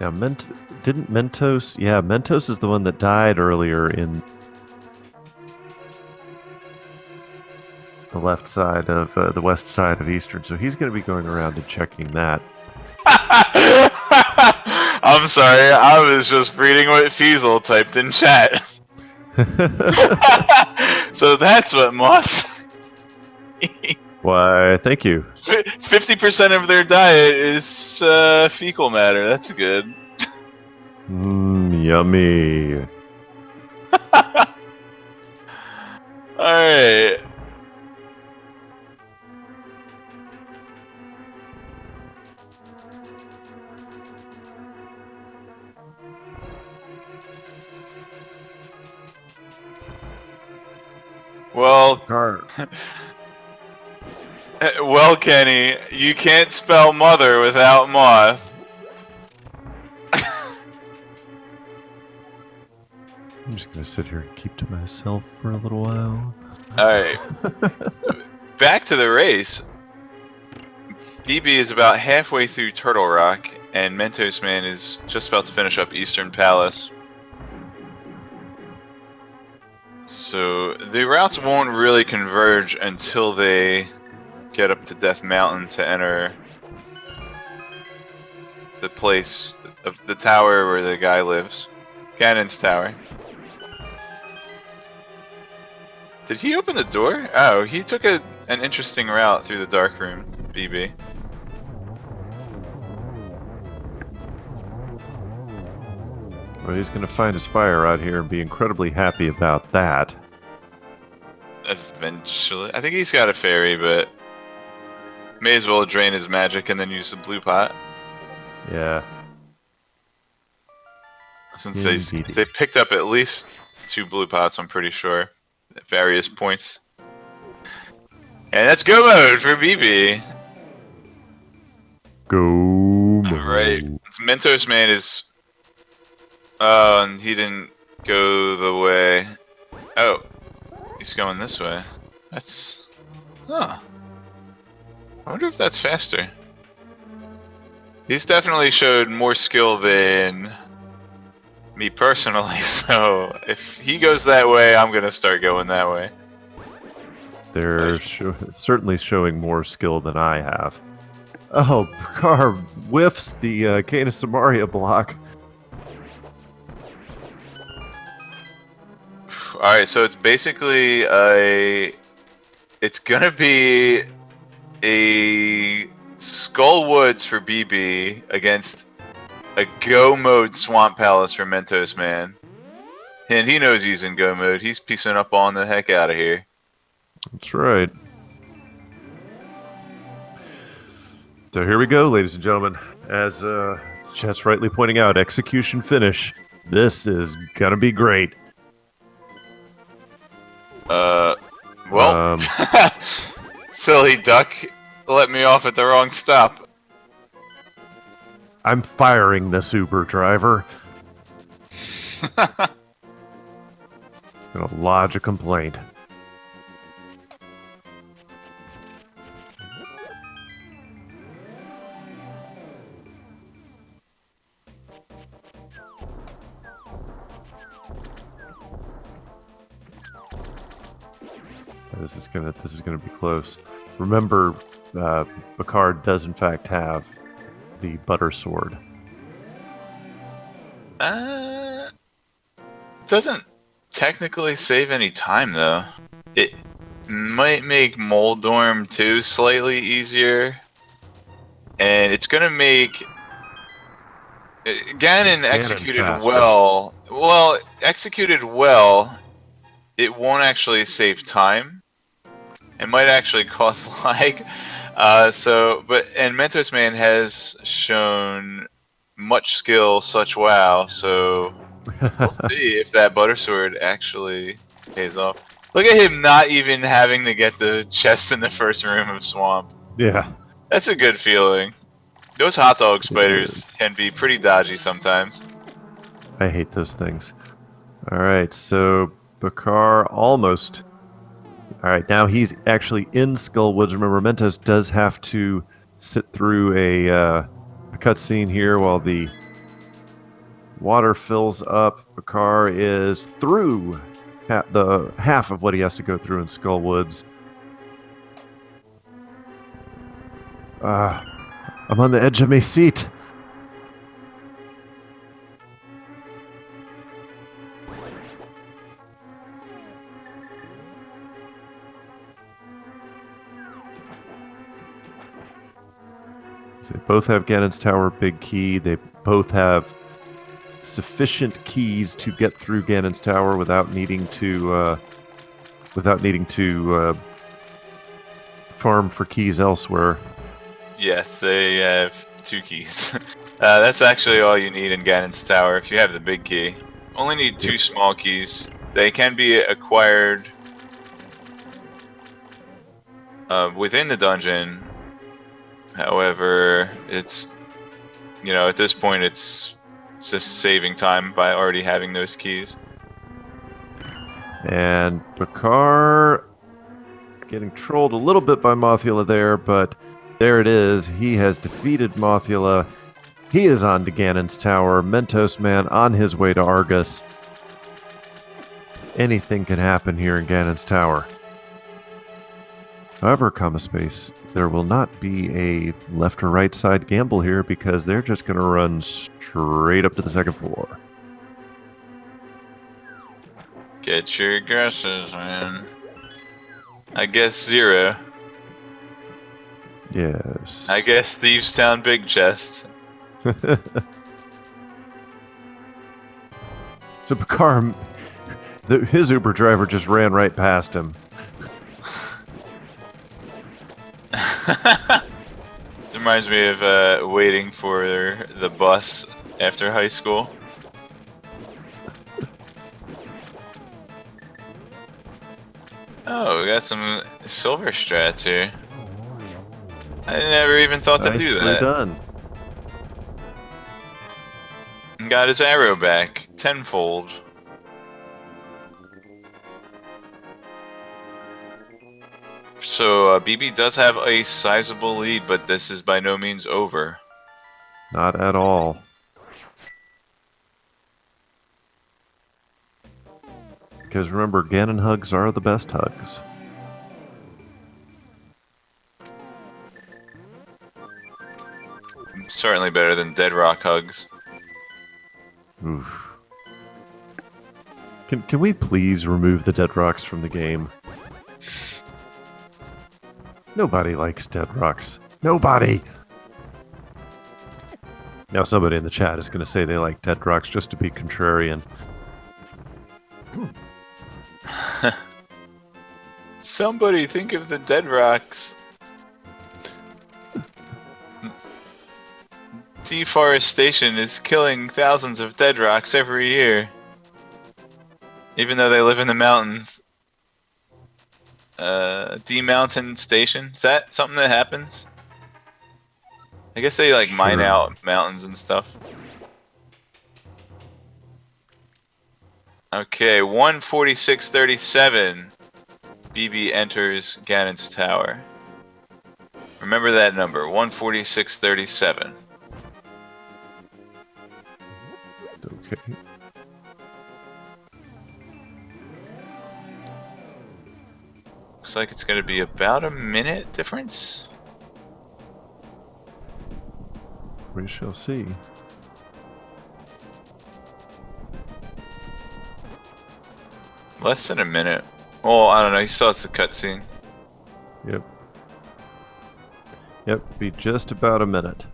Now, didn't Mentos... Yeah, Mentos is the one that died earlier in the left side of... the west side of Eastern, so he's going to be going around and checking that. I'm sorry, I was just reading what Feasel typed in chat. So that's what moths eat. Why, thank you. 50% of their diet is fecal matter. That's good. Yummy. Alright. Well, well, Kenny, you can't spell mother without moth. I'm just going to sit here and keep to myself for a little while. Alright. Back to the race. BB is about halfway through Turtle Rock, and Mentos Man is just about to finish up Eastern Palace. So the routes won't really converge until they get up to Death Mountain to enter the place of the tower where the guy lives. Ganon's tower. Did he open the door? Oh, he took an interesting route through the dark room, BB. Well, he's going to find his fire out here and be incredibly happy about that. Eventually. I think he's got a fairy, but may as well drain his magic and then use the blue pot. Yeah. Since they picked up at least 2 blue pots, I'm pretty sure. at various points. And that's go mode for BB. Go mode. Alright. mentosman is... Oh, and he didn't go the way... Oh. He's going this way. That's... Huh. I wonder if that's faster. He's definitely showed more skill than me personally, so if he goes that way, I'm gonna start going that way. They're certainly showing more skill than I have. Oh, Bakar whiffs the Canis Samaria block. Alright, so it's basically it's gonna be a Skull Woods for BB against a Go Mode Swamp Palace for mentosman. And he knows he's in Go Mode. He's piecing up on the heck out of here. That's right. So here we go, ladies and gentlemen. As chat's rightly pointing out, execution finish. This is gonna be great. Well, silly duck, let me off at the wrong stop. I'm firing this Uber driver. Gonna lodge a complaint. This is gonna be close. Remember, Bakar does in fact have the butter sword. Doesn't technically save any time though. It might make Moldorm 2 slightly easier, and it's gonna make Ganon executed faster. well. Well, executed well, it won't actually save time. It might actually cost lag. And mentosman has shown much skill, such wow. So we'll see if that butter sword actually pays off. Look at him not even having to get the chest in the first room of Swamp. Yeah. That's a good feeling. Those hot dog spiders can be pretty dodgy sometimes. I hate those things. Alright, so Bakar almost... Alright, now he's actually in Skullwoods. Remember, Mentos does have to sit through a cutscene here while the water fills up. Bakar is through the half of what he has to go through in Skullwoods. I'm on the edge of my seat. So they both have Ganon's Tower Big Key. They both have sufficient keys to get through Ganon's Tower without needing to farm for keys elsewhere. Yes, they have 2 keys. That's actually all you need in Ganon's Tower if you have the big key. Only need 2 small keys. They can be acquired within the dungeon. However, it's, you know, at this point it's just saving time by already having those keys. And Bakar getting trolled a little bit by Mothula there, but there it is. He has defeated Mothula. He is on to Ganon's Tower. mentosman on his way to Argus. Anything can happen here in Ganon's Tower. However, Space, there will not be a left or right side gamble here because they're just going to run straight up to the second floor. Get your guesses, man. I guess 0. Yes. I guess Thieves Town Big Chest. So Bakar, his Uber driver just ran right past him. Reminds me of waiting for the bus after high school. Oh, we got some silver strats here. I never even thought to do Nicely that. done. And got his arrow back tenfold. So BB does have a sizable lead, but this is by no means over. Not at all. Because remember, Ganon hugs are the best hugs. Certainly better than dead rock hugs. Oof. Can we please remove the dead rocks from the game? Nobody likes dead rocks. Nobody! Now somebody in the chat is going to say they like dead rocks just to be contrarian. Somebody think of the dead rocks. Deforestation is killing thousands of dead rocks every year. Even though they live in the mountains. Demountain station? Is that something that happens? I guess they like mine Sure. out mountains and stuff. Okay, 146.37. BB enters Ganon's tower. Remember that number, 146.37. Okay. Looks like it's going to be about a minute difference. We shall see. Less than a minute. Well, I don't know, he still has the cutscene. Yep. Yep, be just about a minute.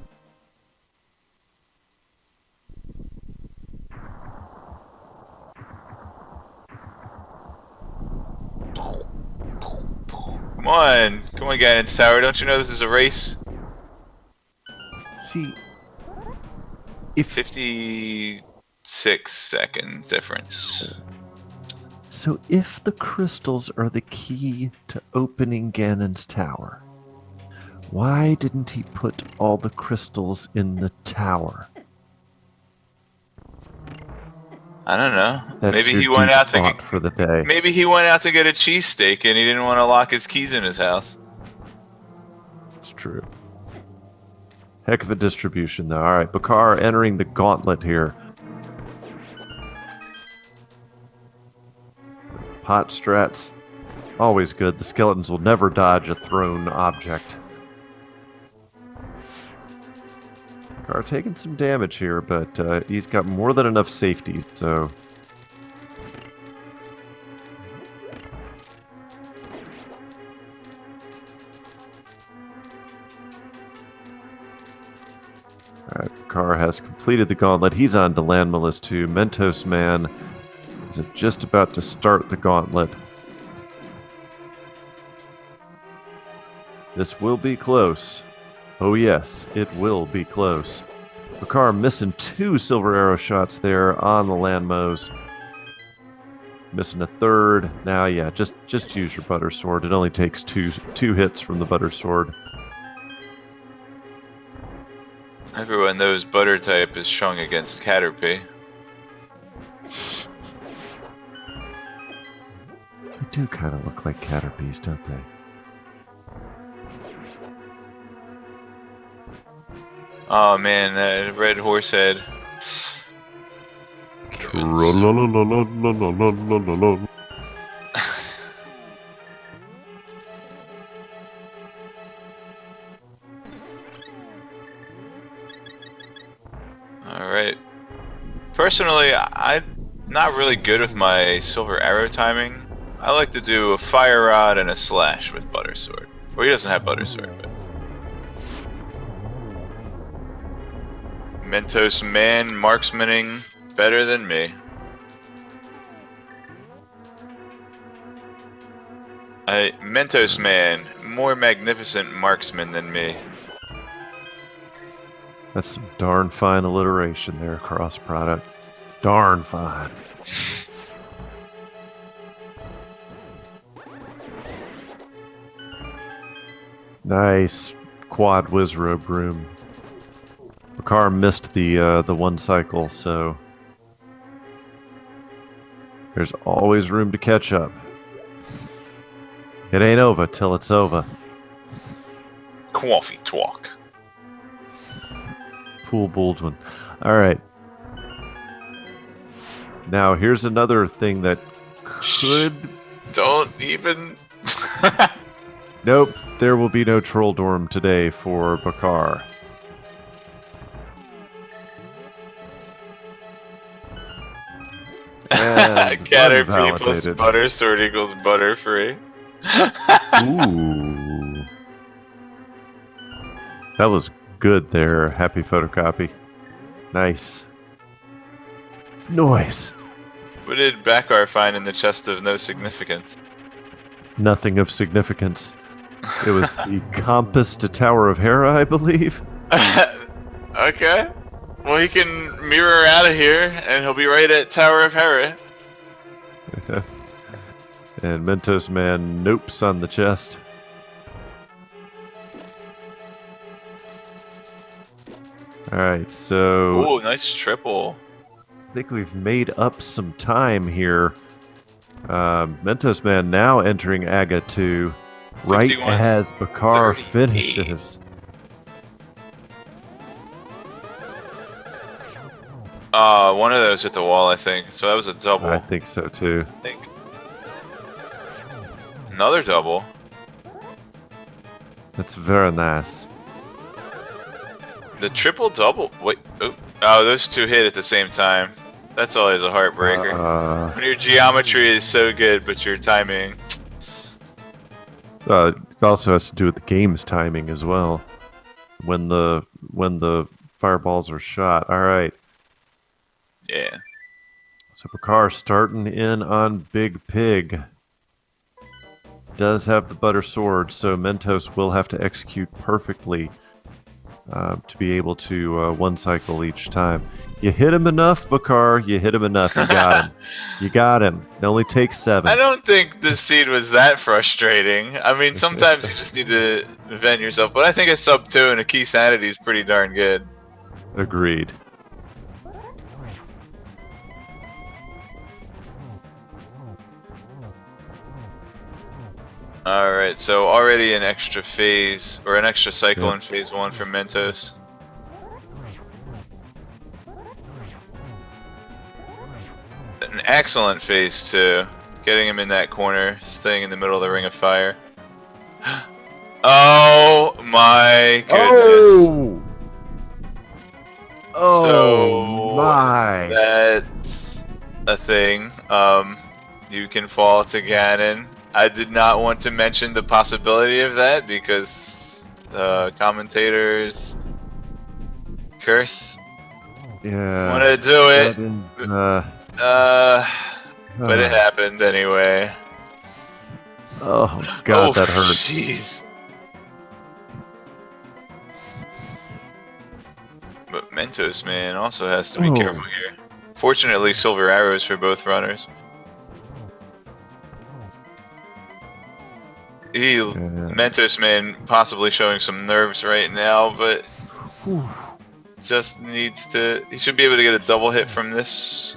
Come on, Ganon's tower, don't you know this is a race? See, if 56 seconds difference. so, if the crystals are the key to opening Ganon's tower, why didn't he put all the crystals in the tower? I don't know. That's Maybe your he went deep out to thought for the day. maybe he went out to get a cheesesteak and he didn't want to lock his keys in his house. It's true. Heck of a distribution, though. All right, Bakar entering the gauntlet here. Pot strats, always good. The skeletons will never dodge a thrown object. Bakar taking some damage here, but he's got more than enough safety, so... Alright, Bakar has completed the gauntlet. He's on to Landmalis 2. mentosman is just about to start the gauntlet. This will be close. Oh yes, it will be close. Bakar missing 2 silver arrow shots there on the Landmos. Missing a third. Now, yeah, just use your butter sword. It only takes two hits from the butter sword. Everyone knows butter type is strong against Caterpie. They do kind of look like Caterpies, don't they? Oh man, that red horse head. Tra-la-la-la-la-la-la-la-la. Alright. Personally, I'm not really good with my silver arrow timing. I like to do a fire rod and a slash with butter sword. Well, he doesn't have butter sword, but... mentosman marksmaning better than me. mentosman, more magnificent marksman than me. That's some darn fine alliteration there, cross product. Darn fine. Nice quad Wizro broom. Bakar missed the one cycle, so there's always room to catch up. It ain't over till it's over. Coffee talk. Pool Baldwin. All right. Now here's another thing that could. Don't even. Nope, there will be no Troll Dorm today for Bakar. And Caterpie plus unvalidated. butter sword equals butter free. Ooh. That was good there, Happy Photocopy. Nice. Noise. What did Bakar find in the chest of no significance? Nothing of significance. It was the compass to Tower of Hera, I believe. Okay. Well, he can mirror out of here, and he'll be right at Tower of Hera. And Mentos Man nopes on the chest. Alright, so Ooh, nice triple. I think we've made up some time here. Mentos Man now entering Aga 2 right 51, as Bakar 38. finishes. One of those hit the wall, I think. So that was a double. I think so too. I think. Another double. That's very nice. The triple double. Wait. Oh, those two hit at the same time. That's always a heartbreaker. When your geometry is so good, but your timing. It also has to do with the game's timing as well. When the fireballs are shot. All right. Yeah. So Bakar starting in on Big Pig. Does have the butter sword, so Mentos will have to execute perfectly to be able to one cycle each time. You hit him enough, Bakar. You hit him enough. You got him. You got him. It only takes 7. I don't think this seed was that frustrating. I mean, sometimes you just need to vent yourself, but I think a sub 2 and a Keysanity is pretty darn good. Agreed. Alright, so already an extra phase, or an extra cycle Yep. in phase 1 for Mentos. An excellent phase 2, getting him in that corner, staying in the middle of the ring of fire. Oh my goodness. Oh So, my. that's a thing. You can fall to Ganon. I did not want to mention the possibility of that because commentators curse. Yeah. Want to do it, but it happened anyway. Oh god, Oh, that hurts. Jeez. But Mentos Man also has to be careful here. Fortunately, silver arrows for both runners. Mentos Man possibly showing some nerves right now, but just needs to. He should be able to get a double hit from this.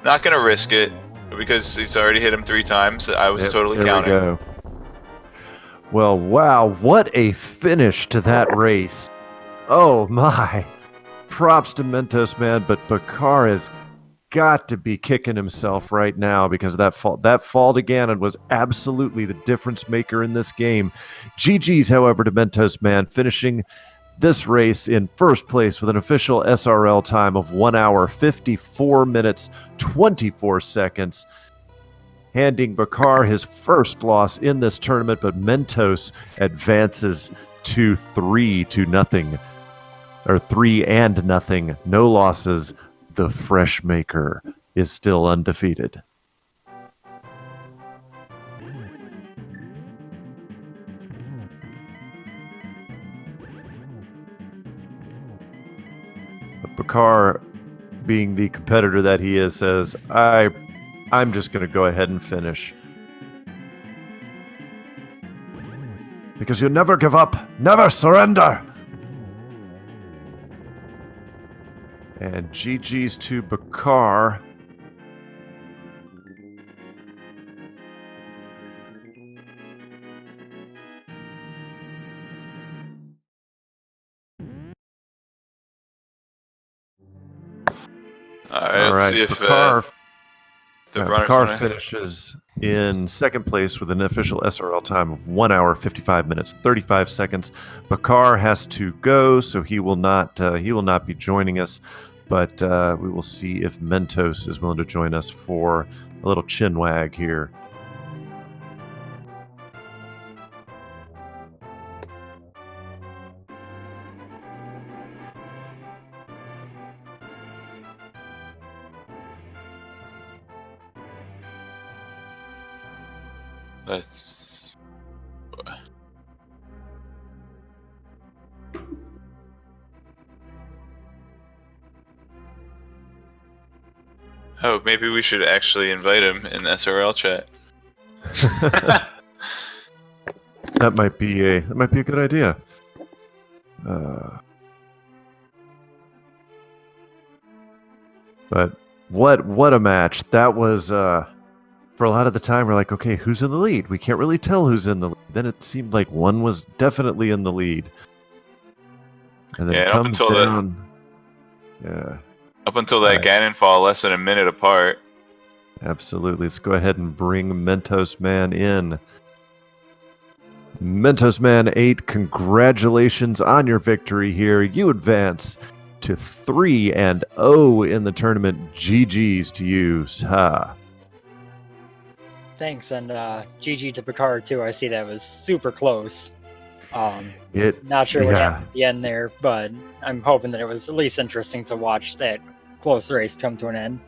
Not gonna risk it because he's already hit him 3 times. I was totally counting. There we go. Well, wow, what a finish to that race. Oh my. Props to Mentos Man, but Bakar has got to be kicking himself right now because of that fall. That fall to Ganon was absolutely the difference maker in this game. GG's, however, to Mentos Man, finishing this race in first place with an official SRL time of 1 hour, 54 minutes, 24 seconds. Handing Bakar his first loss in this tournament, but Mentos advances to 3-0. Or 3-0. No losses. The Fresh Maker is still undefeated. But Bakar, being the competitor that he is, says, I'm just going to go ahead and finish. because you never give up, never surrender. And GG's to Bakar. All right, let's see if Bakar, the runner Bakar finishes in second place with an official SRL time of 1 hour, 55 minutes, 35 seconds. Bakar has to go, so he will not be joining us. But we will see if Mentos is willing to join us for a little chin wag here. Let's. Oh, maybe we should actually invite him in the SRL chat. That might be a good idea. But what a match that was! For a lot of the time, we're like, okay, who's in the lead? We can't really tell who's in the lead. Then it seemed like one was definitely in the lead, and then it comes down. Up until that Ganon fall, less than a minute apart. Absolutely. Let's go ahead and bring mentosman in. mentosman8, congratulations on your victory here. You advance to 3-0 in the tournament. GG's to you, sir. Thanks, and GG to Bakar too. I see that was super close. Not sure what happened at the end there, but I'm hoping that it was at least interesting to watch that close race come to an end.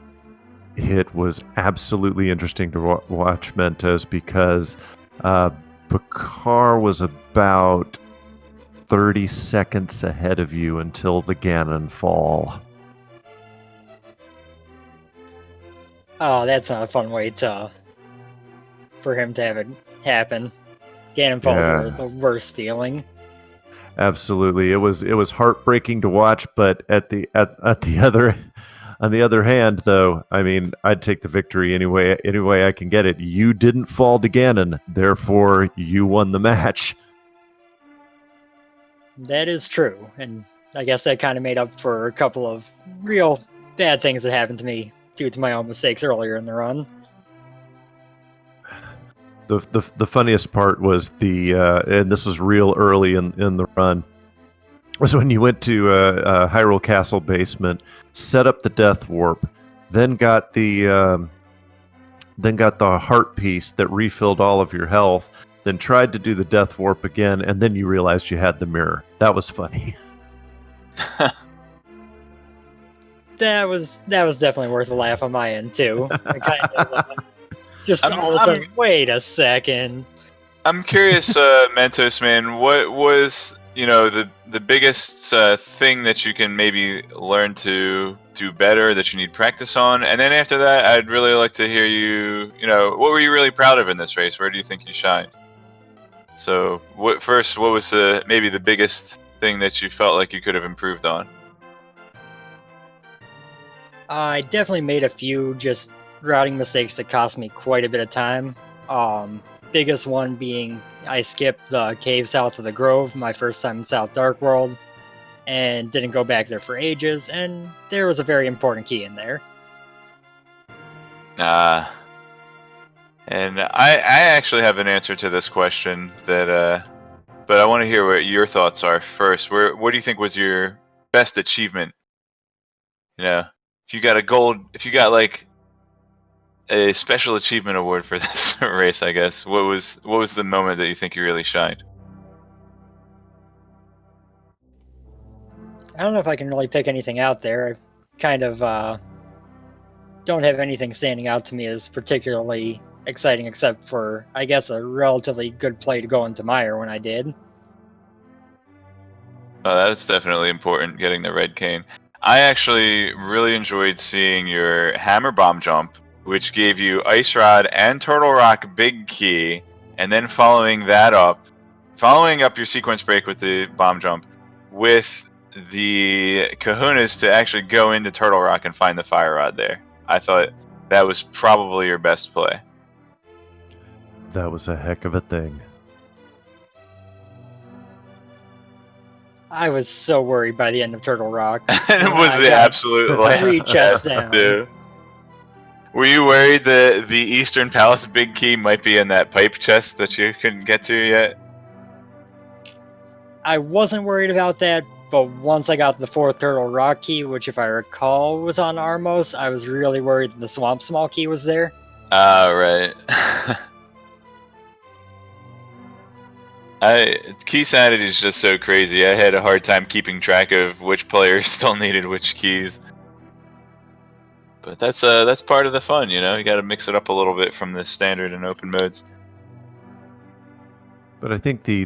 It was absolutely interesting to watch, Mentos, because Bakar was about 30 seconds ahead of you until the Ganon fall. Oh, that's not a fun way for him to have it happen. Ganon falls are the worst feeling. Absolutely, it was heartbreaking to watch, but on the other hand, though, I mean, I'd take the victory any way I can get it. You didn't fall to Ganon, therefore you won the match. That is true, and I guess that kind of made up for a couple of real bad things that happened to me due to my own mistakes earlier in the run. The funniest part was and this was real early in the run, was when you went to Hyrule Castle basement, set up the Death Warp, then got the heart piece that refilled all of your health, then tried to do the Death Warp again, and then you realized you had the mirror. That was funny. That was definitely worth a laugh on my end too. I kind of just all of a sudden, wait a second. I'm curious, Mentos man, what was the biggest thing that you can maybe learn to do better, that you need practice on? And then after that, I'd really like to hear you, what were you really proud of in this race? Where do you think you shined? So what was maybe the biggest thing that you felt like you could have improved on? I definitely made a few just routing mistakes that cost me quite a bit of time. Biggest one being I skipped the cave south of the Grove my first time in South Dark World and didn't go back there for ages, and there was a very important key in there. And I actually have an answer to this question that but I want to hear what your thoughts are first. What do you think was your best achievement? If you got like a special achievement award for this race, I guess, what was the moment that you think you really shined? I don't know if I can really pick anything out there. I kind of don't have anything standing out to me as particularly exciting, except for, I guess, a relatively good play to go into Mire when I did. That's definitely important, getting the red cane. I actually really enjoyed seeing your hammer bomb jump, which gave you Ice Rod and Turtle Rock Big Key, and then following that up following up your sequence break with the bomb jump with the kahunas to actually go into Turtle Rock and find the fire rod there. I thought that was probably your best play. That was a heck of a thing. I was so worried by the end of Turtle Rock. And it was I the got absolute 3 chests down. too. Were you worried that the Eastern Palace big key might be in that pipe chest that you couldn't get to yet? I wasn't worried about that, but once I got the 4th Turtle Rock key, which if I recall was on Armos, I was really worried that the Swamp Small key was there. Ah, right. Keysanity is just so crazy. I had a hard time keeping track of which players still needed which keys. But that's part of the fun, you know. You got to mix it up a little bit from the standard and open modes. But I think the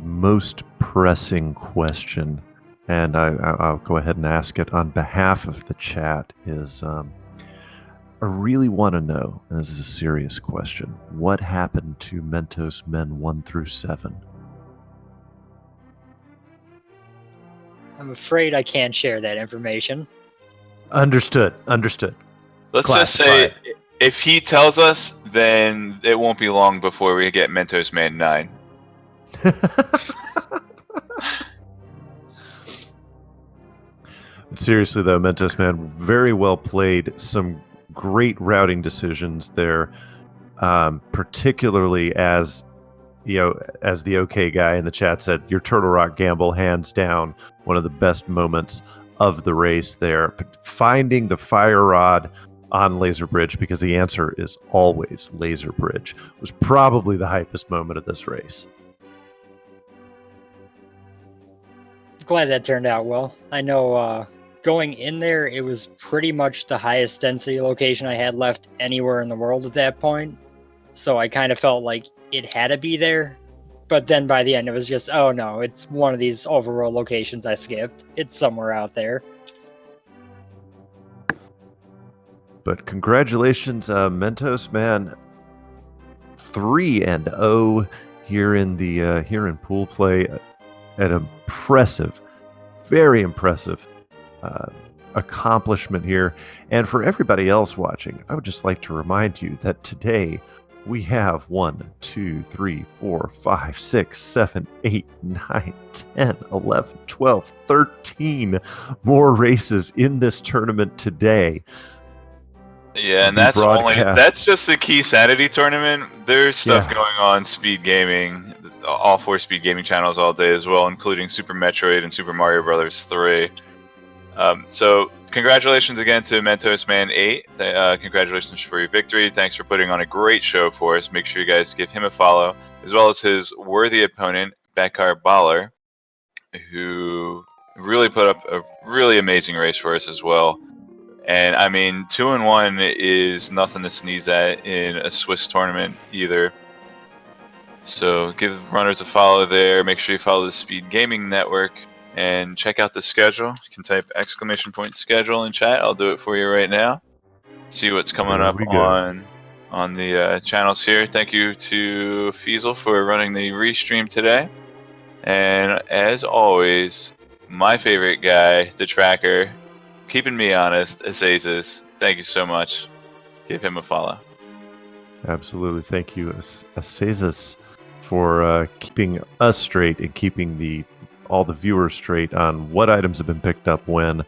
most pressing question, and I'll go ahead and ask it on behalf of the chat, is I really want to know, and this is a serious question, what happened to Mentos Men 1 through 7? I'm afraid I can't share that information. Understood. Let's just say if he tells us, then it won't be long before we get Mentos Man 9. Seriously though, Mentos Man, very well played. Some great routing decisions there, particularly as as the OK guy in the chat said, your Turtle Rock gamble, hands down, one of the best moments of the race there. Finding the fire rod on Laser Bridge, because the answer is always Laser Bridge, was probably the hypest moment of this race. Glad that turned out well. I know going in there, it was pretty much the highest density location I had left anywhere in the world at that point. So I kind of felt like it had to be there. But then by the end, it was just, oh no, it's one of these overworld locations I skipped. It's somewhere out there. But congratulations, Mentos Man, 3-0 here in the here in pool play. An impressive, very impressive accomplishment here. And for everybody else watching, I would just like to remind you that today we have 1, 2, 3, 4, 5, 6, 7, 8, 9, 10, 11, 12, 13 more races in this tournament today. Yeah, and that's just the Keysanity Tournament. There's stuff going on Speed Gaming, all 4 Speed Gaming channels all day as well, including Super Metroid and Super Mario Brothers 3. So congratulations again to mentosman8. Congratulations for your victory. Thanks for putting on a great show for us. Make sure you guys give him a follow, as well as his worthy opponent, bakarbollar, who really put up a really amazing race for us as well. And I mean, 2-1 is nothing to sneeze at in a Swiss tournament either. So give runners a follow there. Make sure you follow the Speed Gaming Network and check out the schedule. You can type !schedule in chat. I'll do it for you right now. See what's coming up on the channels here. Thank you to Feasel for running the restream today. And as always, my favorite guy, the tracker, keeping me honest, Azazus. Thank you so much. Give him a follow. Absolutely. Thank you, Azazus, for keeping us straight and keeping all the viewers straight on what items have been picked up when.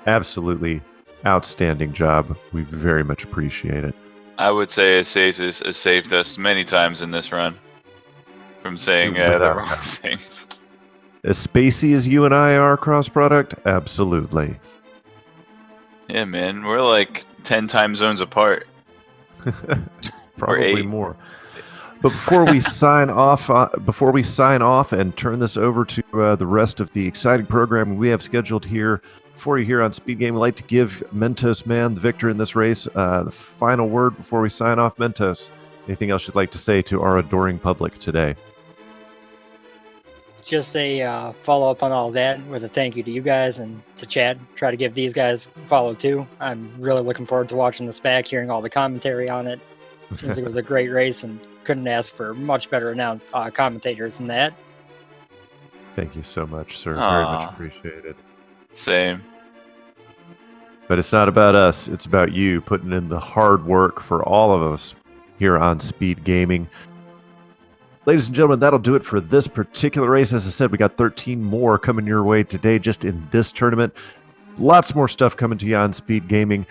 Absolutely outstanding job. We very much appreciate it. I would say Azazus has saved us many times in this run from saying the wrong things. As spacey as you and I are cross-product, absolutely. Yeah, man, we're like 10 time zones apart. Probably more. But before we sign off, and turn this over to the rest of the exciting program we have scheduled here for you here on Speed Game, I'd like to give Mentos Man, the victor in this race, the final word before we sign off. Mentos, anything else you'd like to say to our adoring public today? Just a follow-up on all that with a thank you to you guys and to chat. Try to give these guys a follow too. I'm really looking forward to watching this back, hearing all the commentary on it. Seems like it was a great race and couldn't ask for much better announced commentators than that. Thank you so much, sir. Very much Aw. appreciated. Same. But it's not about us. It's about you putting in the hard work for all of us here on Speed Gaming. Ladies and gentlemen, that'll do it for this particular race. As I said, we got 13 more coming your way today just in this tournament. Lots more stuff coming to you on Speed Gaming.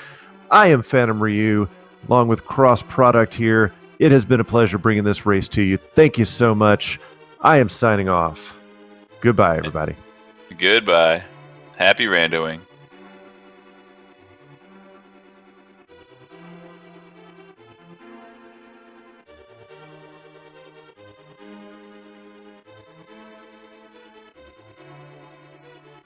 I am Phantom Ryu, along with Cross Product here. It has been a pleasure bringing this race to you. Thank you so much. I am signing off. Goodbye, everybody. Goodbye. Happy randoing.